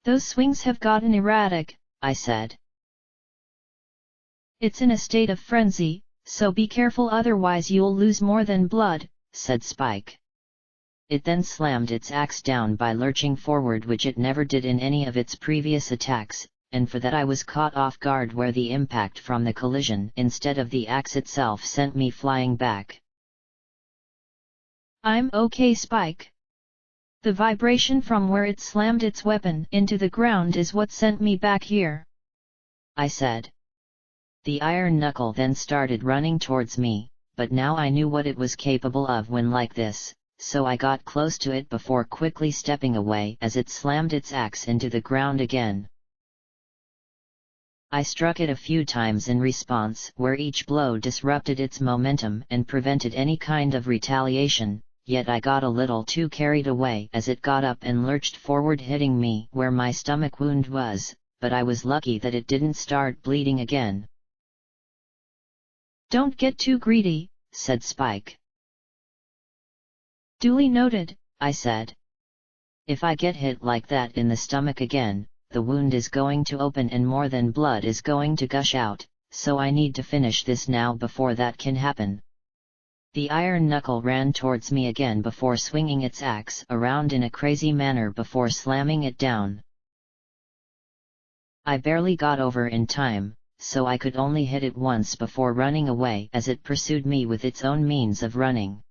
Those swings have gotten erratic, I said. It's in a state of frenzy, so be careful, otherwise you'll lose more than blood, said Spike. It then slammed its axe down by lurching forward, which it never did in any of its previous attacks, and for that I was caught off guard, where the impact from the collision instead of the axe itself sent me flying back. I'm okay, Spike. The vibration from where it slammed its weapon into the ground is what sent me back here, I said. The iron knuckle then started running towards me, but now I knew what it was capable of when like this, so I got close to it before quickly stepping away as it slammed its axe into the ground again. I struck it a few times in response, where each blow disrupted its momentum and prevented any kind of retaliation, yet I got a little too carried away as it got up and lurched forward, hitting me where my stomach wound was, but I was lucky that it didn't start bleeding again. Don't get too greedy, said Spike. Duly noted, I said. If I get hit like that in the stomach again, the wound is going to open and more than blood is going to gush out, so I need to finish this now before that can happen. The iron knuckle ran towards me again before swinging its axe around in a crazy manner before slamming it down. I barely got over in time, so I could only hit it once before running away as it pursued me with its own means of running.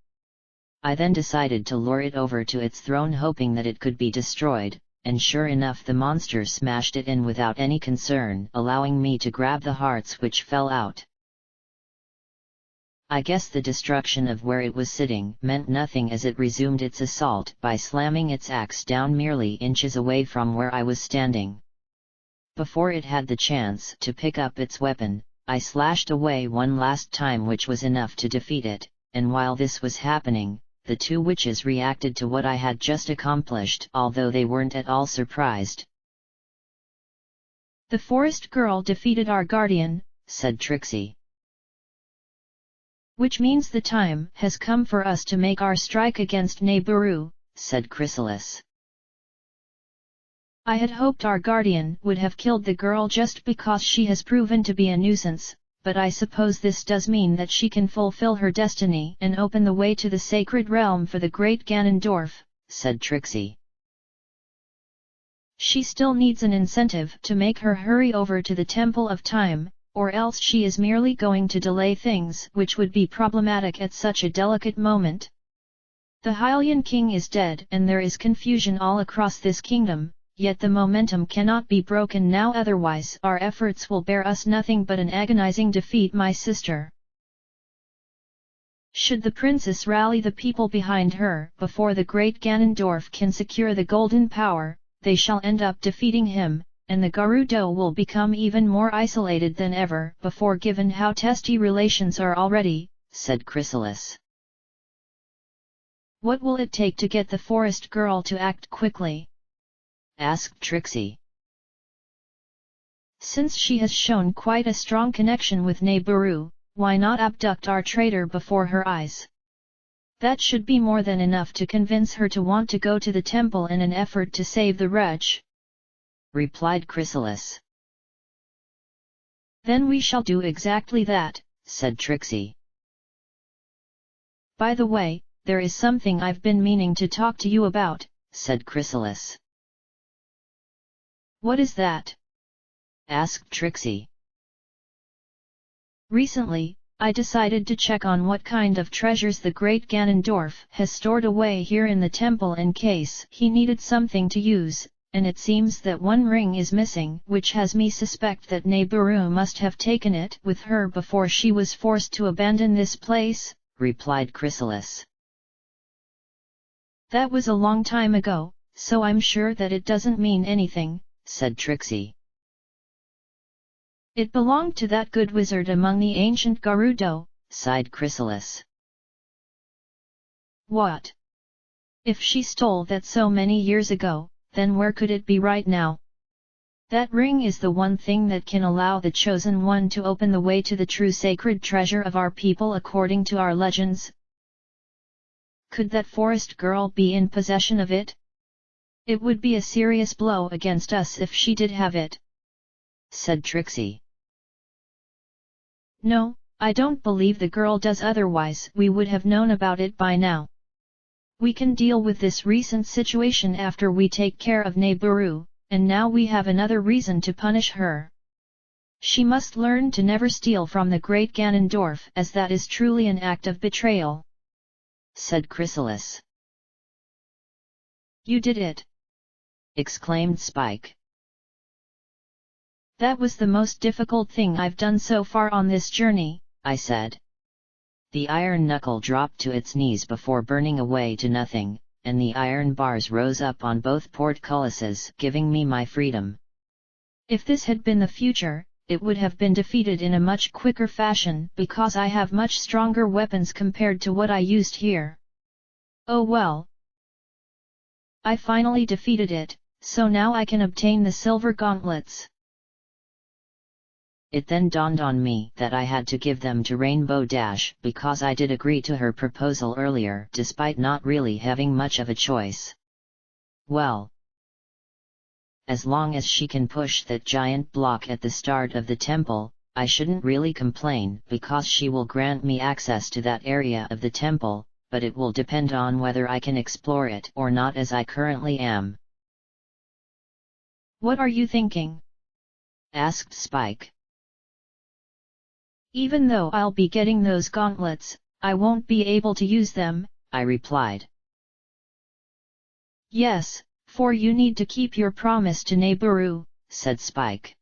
I then decided to lure it over to its throne, hoping that it could be destroyed, and sure enough the monster smashed it in without any concern, allowing me to grab the hearts which fell out. I guess the destruction of where it was sitting meant nothing as it resumed its assault by slamming its axe down merely inches away from where I was standing. Before it had the chance to pick up its weapon, I slashed away one last time, which was enough to defeat it, and while this was happening, the two witches reacted to what I had just accomplished, although they weren't at all surprised. "The forest girl defeated our guardian," said Trixie. "Which means the time has come for us to make our strike against Nibiru," said Chrysalis. "I had hoped our guardian would have killed the girl just because she has proven to be a nuisance, but I suppose this does mean that she can fulfill her destiny and open the way to the sacred realm for the great Ganondorf," said Trixie. "She still needs an incentive to make her hurry over to the Temple of Time, or else she is merely going to delay things, which would be problematic at such a delicate moment. The Hylian king is dead and there is confusion all across this kingdom, yet the momentum cannot be broken now, otherwise our efforts will bear us nothing but an agonizing defeat, my sister. Should the princess rally the people behind her before the great Ganondorf can secure the golden power, they shall end up defeating him, and the Gerudo will become even more isolated than ever before, given how testy relations are already," said Chrysalis. "What will it take to get the forest girl to act quickly?" asked Trixie. "Since she has shown quite a strong connection with Nibiru, why not abduct our traitor before her eyes? That should be more than enough to convince her to want to go to the temple in an effort to save the wretch," replied Chrysalis. "Then we shall do exactly that," said Trixie. "By the way, there is something I've been meaning to talk to you about," said Chrysalis. "What is that?" asked Trixie. "Recently, I decided to check on what kind of treasures the great Ganondorf has stored away here in the temple in case he needed something to use, and it seems that one ring is missing, which has me suspect that Nibiru must have taken it with her before she was forced to abandon this place," replied Chrysalis. "That was a long time ago, so I'm sure that it doesn't mean anything," said Trixie. "It belonged to that good wizard among the ancient Gerudo," sighed Chrysalis. "What? If she stole that so many years ago, then where could it be right now? That ring is the one thing that can allow the Chosen One to open the way to the true sacred treasure of our people according to our legends. Could that forest girl be in possession of it? It would be a serious blow against us if she did have it," said Trixie. "No, I don't believe the girl does, otherwise we would have known about it by now. We can deal with this recent situation after we take care of Nibiru, and now we have another reason to punish her. She must learn to never steal from the great Ganondorf, as that is truly an act of betrayal," said Chrysalis. "You did it!" exclaimed Spike. "That was the most difficult thing I've done so far on this journey," I said. The iron knuckle dropped to its knees before burning away to nothing, and the iron bars rose up on both portcullises, giving me my freedom. "If this had been the future, it would have been defeated in a much quicker fashion because I have much stronger weapons compared to what I used here. Oh well. I finally defeated it, so now I can obtain the silver gauntlets." It then dawned on me that I had to give them to Rainbow Dash because I did agree to her proposal earlier despite not really having much of a choice. Well, as long as she can push that giant block at the start of the temple, I shouldn't really complain because she will grant me access to that area of the temple, but it will depend on whether I can explore it or not as I currently am. "What are you thinking?" asked Spike. "Even though I'll be getting those gauntlets, I won't be able to use them," I replied. "Yes, For you need to keep your promise to Neighboru, said Spike.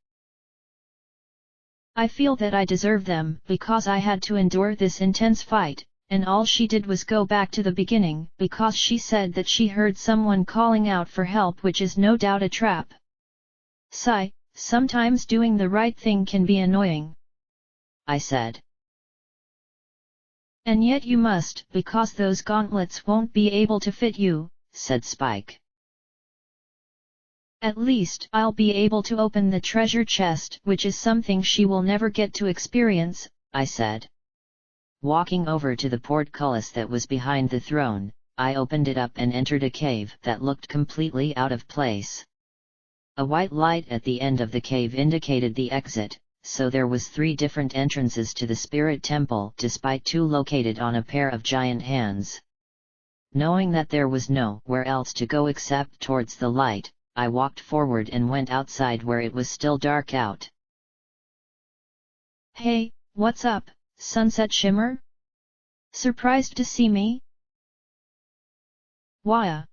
I feel that I deserve them because I had to endure this intense fight, and all she did was go back to the beginning because she said that she heard someone calling out for help, which is no doubt a trap. Sigh, sometimes doing the right thing can be annoying, I said. And yet you must, because those gauntlets won't be able to fit you, said Spike. At least I'll be able to open the treasure chest, which is something she will never get to experience, I said. Walking over to the portcullis that was behind the throne, I opened it up and entered a cave that looked completely out of place. A white light at the end of the cave indicated the exit, so there was 3 different entrances to the spirit temple despite 2 located on a pair of giant hands. Knowing that there was nowhere else to go except towards the light, I walked forward and went outside where it was still dark out. Hey, what's up, Sunset Shimmer? Surprised to see me? Why?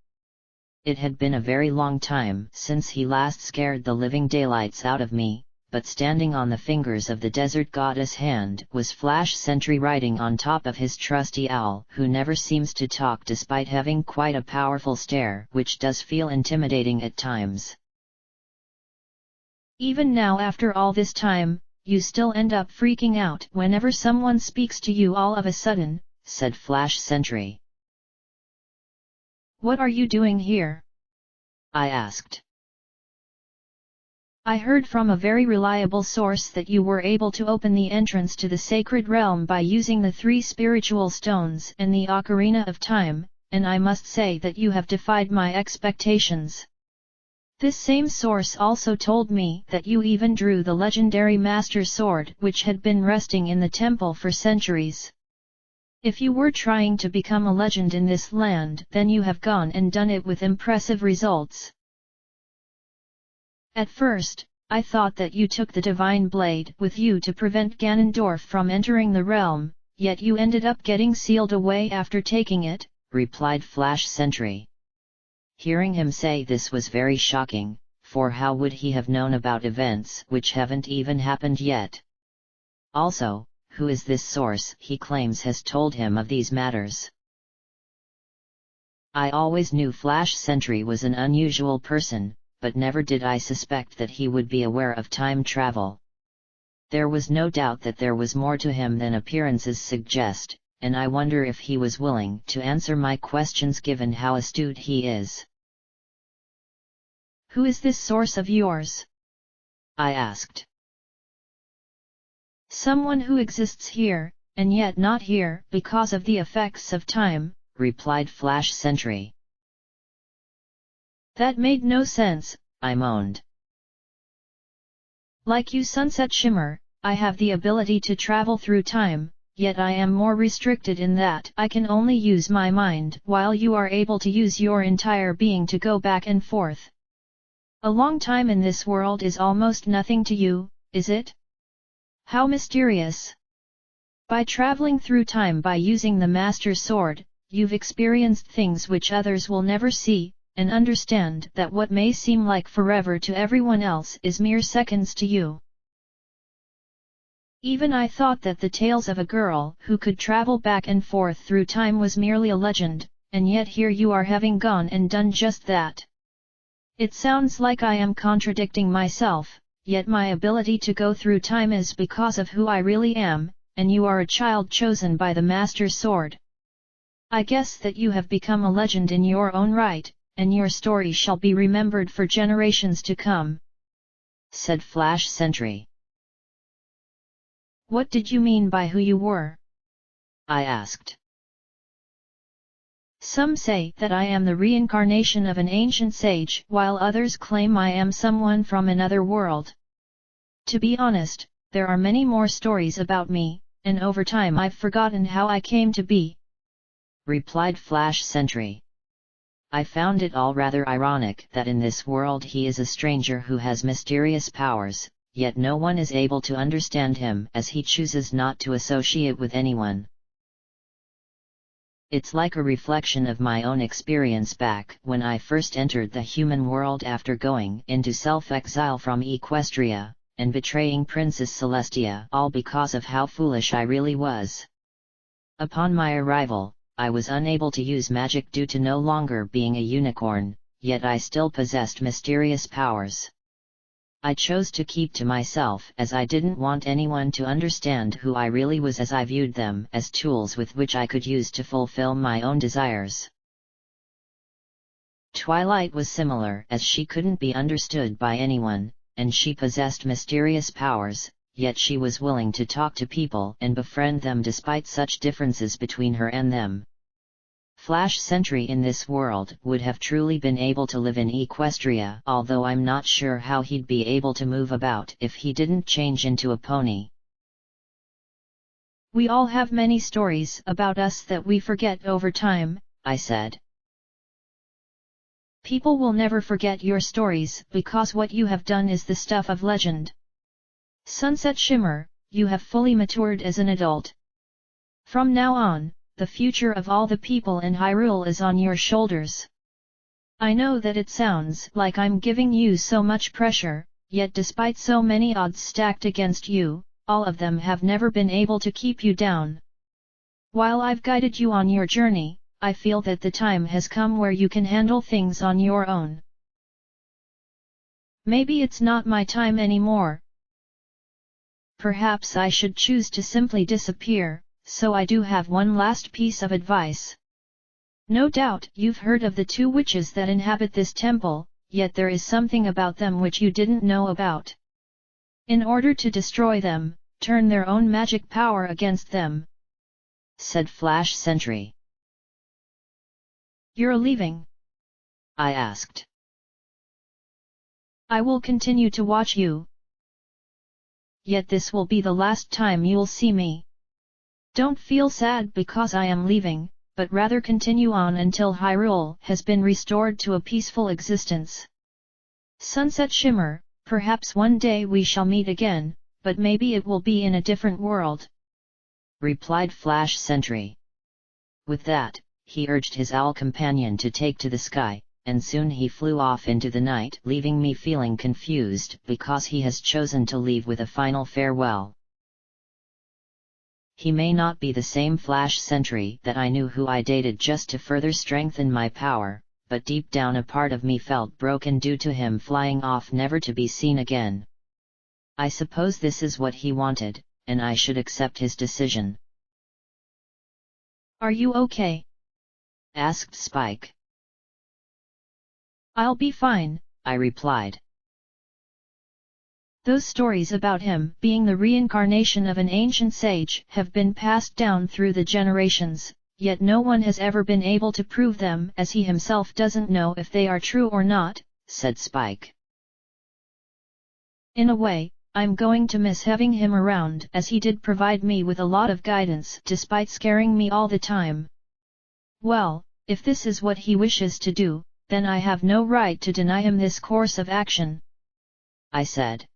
It had been a very long time since he last scared the living daylights out of me, but standing on the fingers of the desert goddess hand was Flash Sentry riding on top of his trusty owl, who never seems to talk despite having quite a powerful stare, which does feel intimidating at times. Even now, after all this time, you still end up freaking out whenever someone speaks to you all of a sudden, said Flash Sentry. What are you doing here? I asked. I heard from a very reliable source that you were able to open the entrance to the sacred realm by using the 3 spiritual stones and the Ocarina of Time, and I must say that you have defied my expectations. This same source also told me that you even drew the legendary Master Sword which had been resting in the temple for centuries. If you were trying to become a legend in this land, then you have gone and done it with impressive results. At first, I thought that you took the Divine Blade with you to prevent Ganondorf from entering the realm, yet you ended up getting sealed away after taking it, replied Flash Sentry. Hearing him say this was very shocking, for how would he have known about events which haven't even happened yet? Also, who is this source he claims has told him of these matters? I always knew Flash Sentry was an unusual person, but never did I suspect that he would be aware of time travel. There was no doubt that there was more to him than appearances suggest, and I wonder if he was willing to answer my questions given how astute he is. Who is this source of yours? I asked. Someone who exists here, and yet not here because of the effects of time, replied Flash Sentry. That made no sense, I moaned. Like you, Sunset Shimmer, I have the ability to travel through time, yet I am more restricted in that I can only use my mind while you are able to use your entire being to go back and forth. A long time in this world is almost nothing to you, is it? How mysterious! By traveling through time by using the Master Sword, you've experienced things which others will never see, and understand that what may seem like forever to everyone else is mere seconds to you. Even I thought that the tales of a girl who could travel back and forth through time was merely a legend, and yet here you are having gone and done just that. It sounds like I am contradicting myself, yet my ability to go through time is because of who I really am, and you are a child chosen by the Master Sword. I guess that you have become a legend in your own right, and your story shall be remembered for generations to come, said Flash Sentry. What did you mean by who you were? I asked. Some say that I am the reincarnation of an ancient sage, while others claim I am someone from another world. To be honest, there are many more stories about me, and over time I've forgotten how I came to be, replied Flash Sentry. I found it all rather ironic that in this world he is a stranger who has mysterious powers, yet no one is able to understand him as he chooses not to associate with anyone. It's like a reflection of my own experience back when I first entered the human world after going into self-exile from Equestria, and betraying Princess Celestia, all because of how foolish I really was. Upon my arrival, I was unable to use magic due to no longer being a unicorn, yet I still possessed mysterious powers. I chose to keep to myself as I didn't want anyone to understand who I really was, as I viewed them as tools with which I could use to fulfill my own desires. Twilight was similar, as she couldn't be understood by anyone, and she possessed mysterious powers, yet she was willing to talk to people and befriend them despite such differences between her and them. Flash Sentry in this world would have truly been able to live in Equestria, although I'm not sure how he'd be able to move about if he didn't change into a pony. We all have many stories about us that we forget over time, I said. People will never forget your stories because what you have done is the stuff of legend. Sunset Shimmer, you have fully matured as an adult. From now on, the future of all the people in Hyrule is on your shoulders. I know that it sounds like I'm giving you so much pressure, yet despite so many odds stacked against you, all of them have never been able to keep you down. While I've guided you on your journey, I feel that the time has come where you can handle things on your own. Maybe it's not my time anymore. Perhaps I should choose to simply disappear. So I do have one last piece of advice. No doubt you've heard of the 2 witches that inhabit this temple, yet there is something about them which you didn't know about. In order to destroy them, turn their own magic power against them," said Flash Sentry. "You're leaving?" I asked. "I will continue to watch you. Yet this will be the last time you'll see me. Don't feel sad because I am leaving, but rather continue on until Hyrule has been restored to a peaceful existence. Sunset Shimmer, perhaps one day we shall meet again, but maybe it will be in a different world," replied Flash Sentry. With that, he urged his owl companion to take to the sky, and soon he flew off into the night, leaving me feeling confused because he has chosen to leave with a final farewell. He may not be the same Flash Sentry that I knew who I dated just to further strengthen my power, but deep down a part of me felt broken due to him flying off never to be seen again. I suppose this is what he wanted, and I should accept his decision. "Are you okay?" asked Spike. "I'll be fine," I replied. "Those stories about him being the reincarnation of an ancient sage have been passed down through the generations, yet no one has ever been able to prove them, as he himself doesn't know if they are true or not," said Spike. "In a way, I'm going to miss having him around, as he did provide me with a lot of guidance despite scaring me all the time. Well, if this is what he wishes to do, then I have no right to deny him this course of action," I said.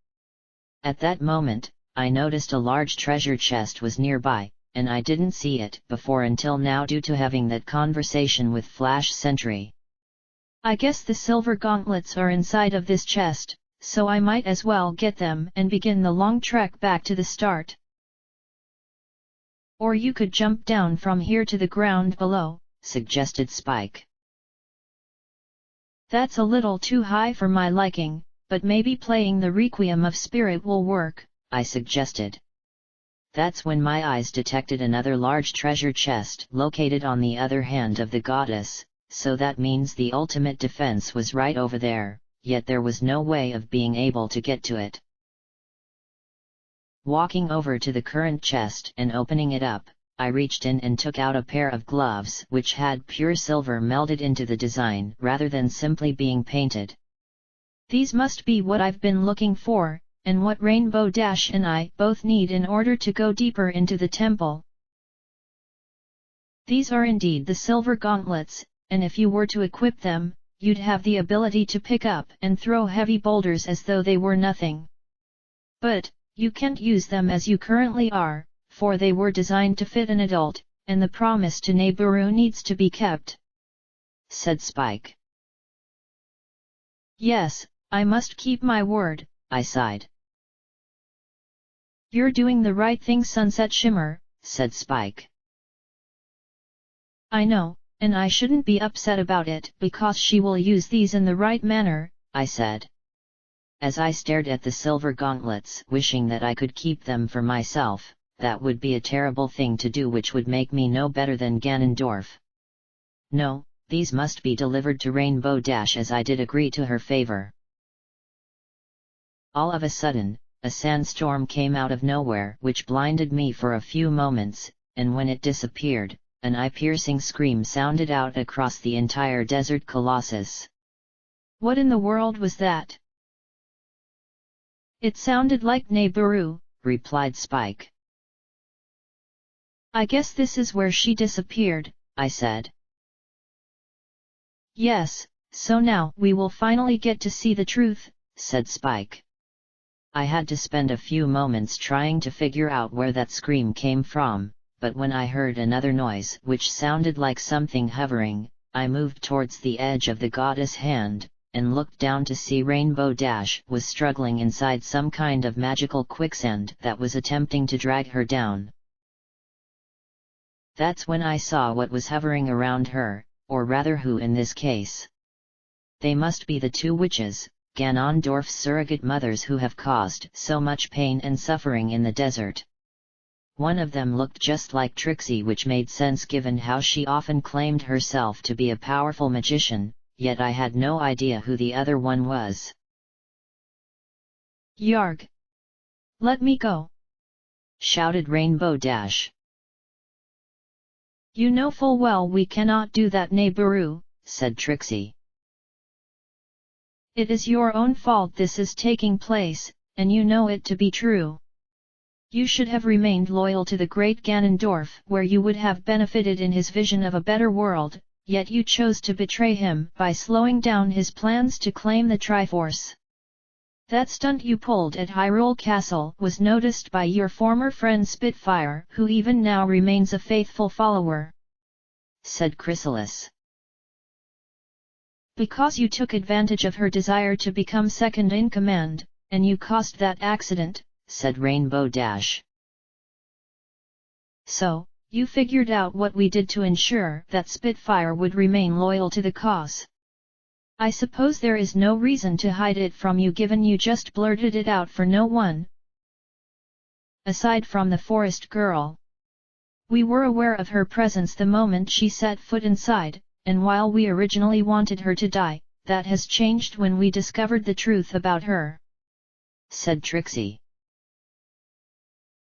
At that moment, I noticed a large treasure chest was nearby, and I didn't see it before until now due to having that conversation with Flash Sentry. "I guess the silver gauntlets are inside of this chest, so I might as well get them and begin the long trek back to the start. Or you could jump down from here to the ground below," suggested Spike. "That's a little too high for my liking, but maybe playing the Requiem of Spirit will work," I suggested. That's when my eyes detected another large treasure chest located on the other hand of the goddess, so that means the ultimate defense was right over there, yet there was no way of being able to get to it. Walking over to the current chest and opening it up, I reached in and took out a pair of gloves which had pure silver melded into the design rather than simply being painted. "These must be what I've been looking for, and what Rainbow Dash and I both need in order to go deeper into the temple. These are indeed the silver gauntlets, and if you were to equip them, you'd have the ability to pick up and throw heavy boulders as though they were nothing. But, you can't use them as you currently are, for they were designed to fit an adult, and the promise to Nibiru needs to be kept," said Spike. "Yes, I must keep my word," I sighed. "You're doing the right thing, Sunset Shimmer," said Spike. "I know, and I shouldn't be upset about it because she will use these in the right manner," I said. As I stared at the silver gauntlets, wishing that I could keep them for myself, that would be a terrible thing to do, which would make me no better than Ganondorf. No, these must be delivered to Rainbow Dash, as I did agree to her favor. All of a sudden, a sandstorm came out of nowhere which blinded me for a few moments, and when it disappeared, an eye-piercing scream sounded out across the entire desert colossus. "What in the world was that?" "It sounded like Nibiru," replied Spike. "I guess this is where she disappeared," I said. "Yes, so now we will finally get to see the truth," said Spike. I had to spend a few moments trying to figure out where that scream came from, but when I heard another noise which sounded like something hovering, I moved towards the edge of the goddess hand, and looked down to see Rainbow Dash was struggling inside some kind of magical quicksand that was attempting to drag her down. That's when I saw what was hovering around her, or rather who in this case. They must be the two witches, Ganondorf's surrogate mothers, who have caused so much pain and suffering in the desert. One of them looked just like Trixie, which made sense given how she often claimed herself to be a powerful magician, yet I had no idea who the other one was. "Yarg! Let me go!" shouted Rainbow Dash. "You know full well we cannot do that, Nibiru," said Trixie. "It is your own fault this is taking place, and you know it to be true. You should have remained loyal to the great Ganondorf, where you would have benefited in his vision of a better world, yet you chose to betray him by slowing down his plans to claim the Triforce. That stunt you pulled at Hyrule Castle was noticed by your former friend Spitfire, who even now remains a faithful follower," said Chrysalis. "Because you took advantage of her desire to become second in command, and you caused that accident," said Rainbow Dash. "So, you figured out what we did to ensure that Spitfire would remain loyal to the cause. I suppose there is no reason to hide it from you, given you just blurted it out for no one. Aside from the forest girl. We were aware of her presence the moment she set foot inside, and while we originally wanted her to die, that has changed when we discovered the truth about her," said Trixie.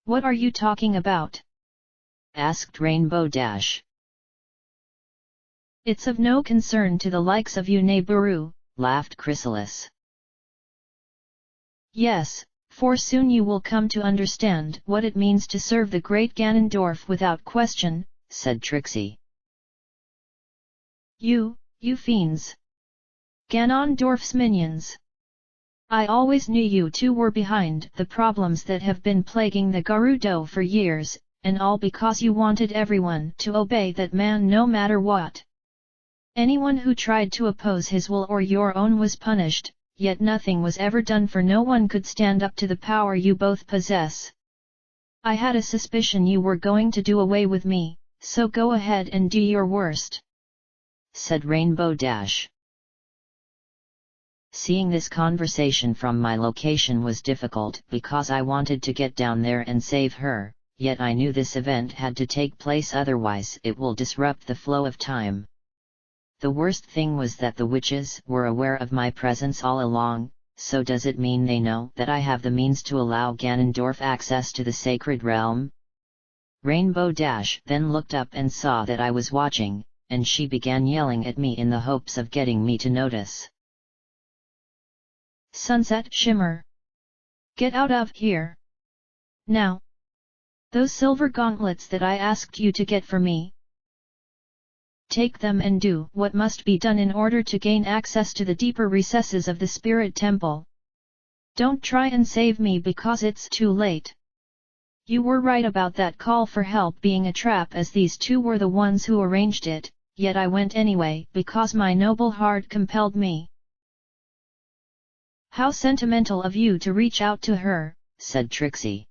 "What are you talking about?" asked Rainbow Dash. "It's of no concern to the likes of you, Nibiru," laughed Chrysalis. "Yes, for soon you will come to understand what it means to serve the great Ganondorf without question," said Trixie. You fiends! Ganondorf's minions! I always knew you two were behind the problems that have been plaguing the Gerudo for years, and all because you wanted everyone to obey that man no matter what. Anyone who tried to oppose his will or your own was punished, yet nothing was ever done, for no one could stand up to the power you both possess. I had a suspicion you were going to do away with me, so go ahead and do your worst," said Rainbow Dash. Seeing this conversation from my location was difficult because I wanted to get down there and save her, yet I knew this event had to take place, otherwise it will disrupt the flow of time. The worst thing was that the witches were aware of my presence all along, so does it mean they know that I have the means to allow Ganondorf access to the sacred realm? Rainbow Dash then looked up and saw that I was watching, and she began yelling at me in the hopes of getting me to notice. "Sunset Shimmer! Get out of here! Now! Those silver gauntlets that I asked you to get for me, take them and do what must be done in order to gain access to the deeper recesses of the Spirit Temple. Don't try and save me because it's too late. You were right about that call for help being a trap, as these two were the ones who arranged it, yet I went anyway because my noble heart compelled me. How sentimental of you to reach out to her, said Trixie.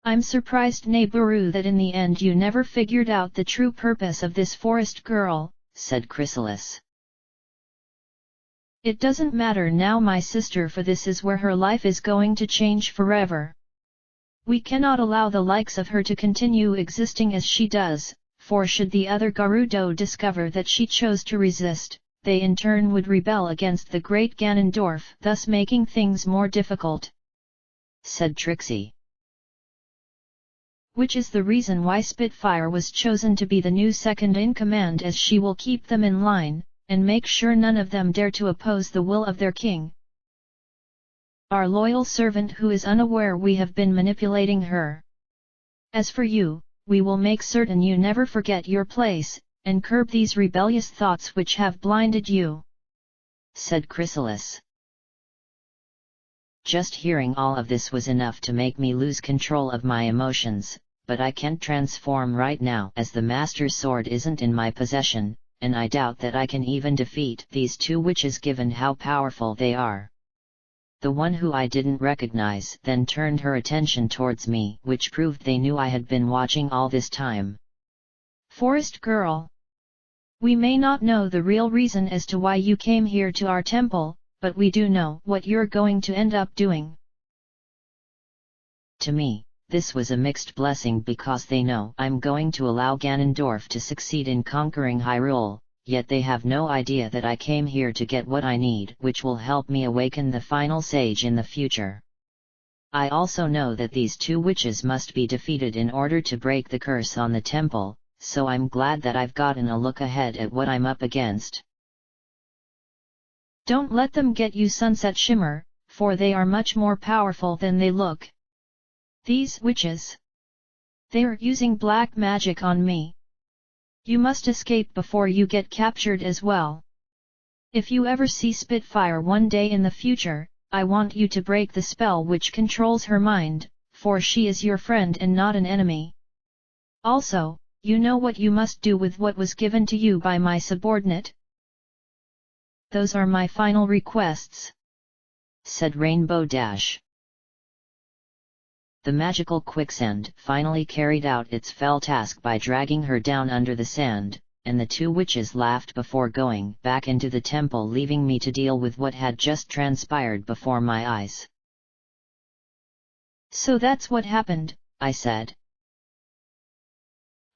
I'm surprised, Neighboru, that in the end you never figured out the true purpose of this forest girl, said Chrysalis. It doesn't matter now, my sister, for this is where her life is going to change forever. We cannot allow the likes of her to continue existing as she does, for should the other Gerudo discover that she chose to resist, they in turn would rebel against the great Ganondorf, thus making things more difficult, said Trixie. Which is the reason why Spitfire was chosen to be the new second-in-command, as she will keep them in line, and make sure none of them dare to oppose the will of their king. Our loyal servant who is unaware we have been manipulating her. As for you, we will make certain you never forget your place, and curb these rebellious thoughts which have blinded you, said Chrysalis. Just hearing all of this was enough to make me lose control of my emotions, but I can't transform right now as the Master Sword isn't in my possession, and I doubt that I can even defeat these two witches given how powerful they are. The one who I didn't recognize then turned her attention towards me, which proved they knew I had been watching all this time. Forest girl. We may not know the real reason as to why you came here to our temple, but we do know what you're going to end up doing. To me, this was a mixed blessing because they know I'm going to allow Ganondorf to succeed in conquering Hyrule, yet they have no idea that I came here to get what I need, which will help me awaken the final sage in the future. I also know that these two witches must be defeated in order to break the curse on the temple, so I'm glad that I've gotten a look ahead at what I'm up against. Don't let them get you, Sunset Shimmer, for they are much more powerful than they look. These witches. They're using black magic on me. You must escape before you get captured as well. If you ever see Spitfire one day in the future, I want you to break the spell which controls her mind, for she is your friend and not an enemy. Also, you know what you must do with what was given to you by my subordinate? Those are my final requests, said Rainbow Dash. The magical quicksand finally carried out its fell task by dragging her down under the sand, and the two witches laughed before going back into the temple, leaving me to deal with what had just transpired before my eyes. So that's what happened, I said.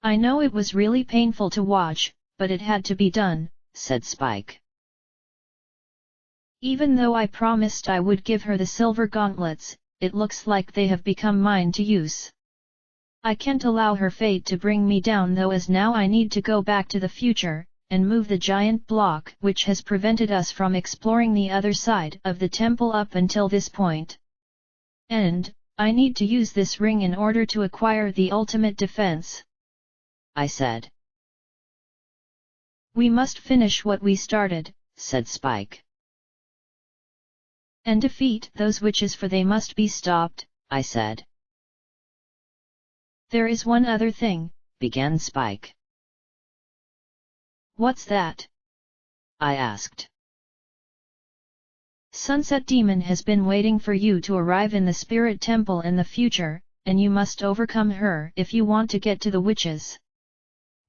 I know it was really painful to watch, but it had to be done, said Spike. Even though I promised I would give her the silver gauntlets, it looks like they have become mine to use. I can't allow her fate to bring me down though, as now I need to go back to the future, and move the giant block which has prevented us from exploring the other side of the temple up until this point. And, I need to use this ring in order to acquire the ultimate defense, I said. We must finish what we started, said Spike. And defeat those witches, for they must be stopped, I said. There is one other thing, began Spike. What's that? I asked. Sunset Demon has been waiting for you to arrive in the Spirit Temple in the future, and you must overcome her if you want to get to the witches.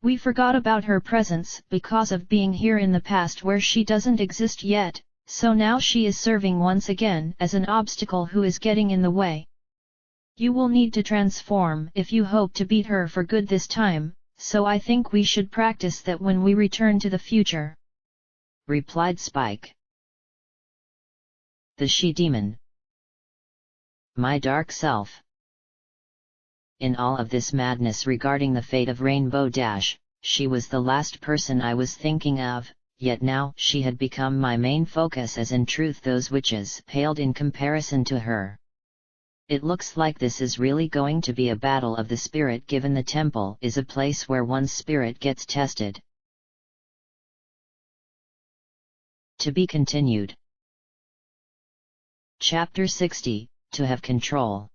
We forgot about her presence because of being here in the past where she doesn't exist yet, so now she is serving once again as an obstacle who is getting in the way. You will need to transform if you hope to beat her for good this time, so I think we should practice that when we return to the future, replied Spike. The she-demon. My dark self. In all of this madness regarding the fate of Rainbow Dash, she was the last person I was thinking of, yet now she had become my main focus, as in truth those witches paled in comparison to her. It looks like this is really going to be a battle of the spirit, given the temple is a place where one's spirit gets tested. To be continued. Chapter 60, To Have Control.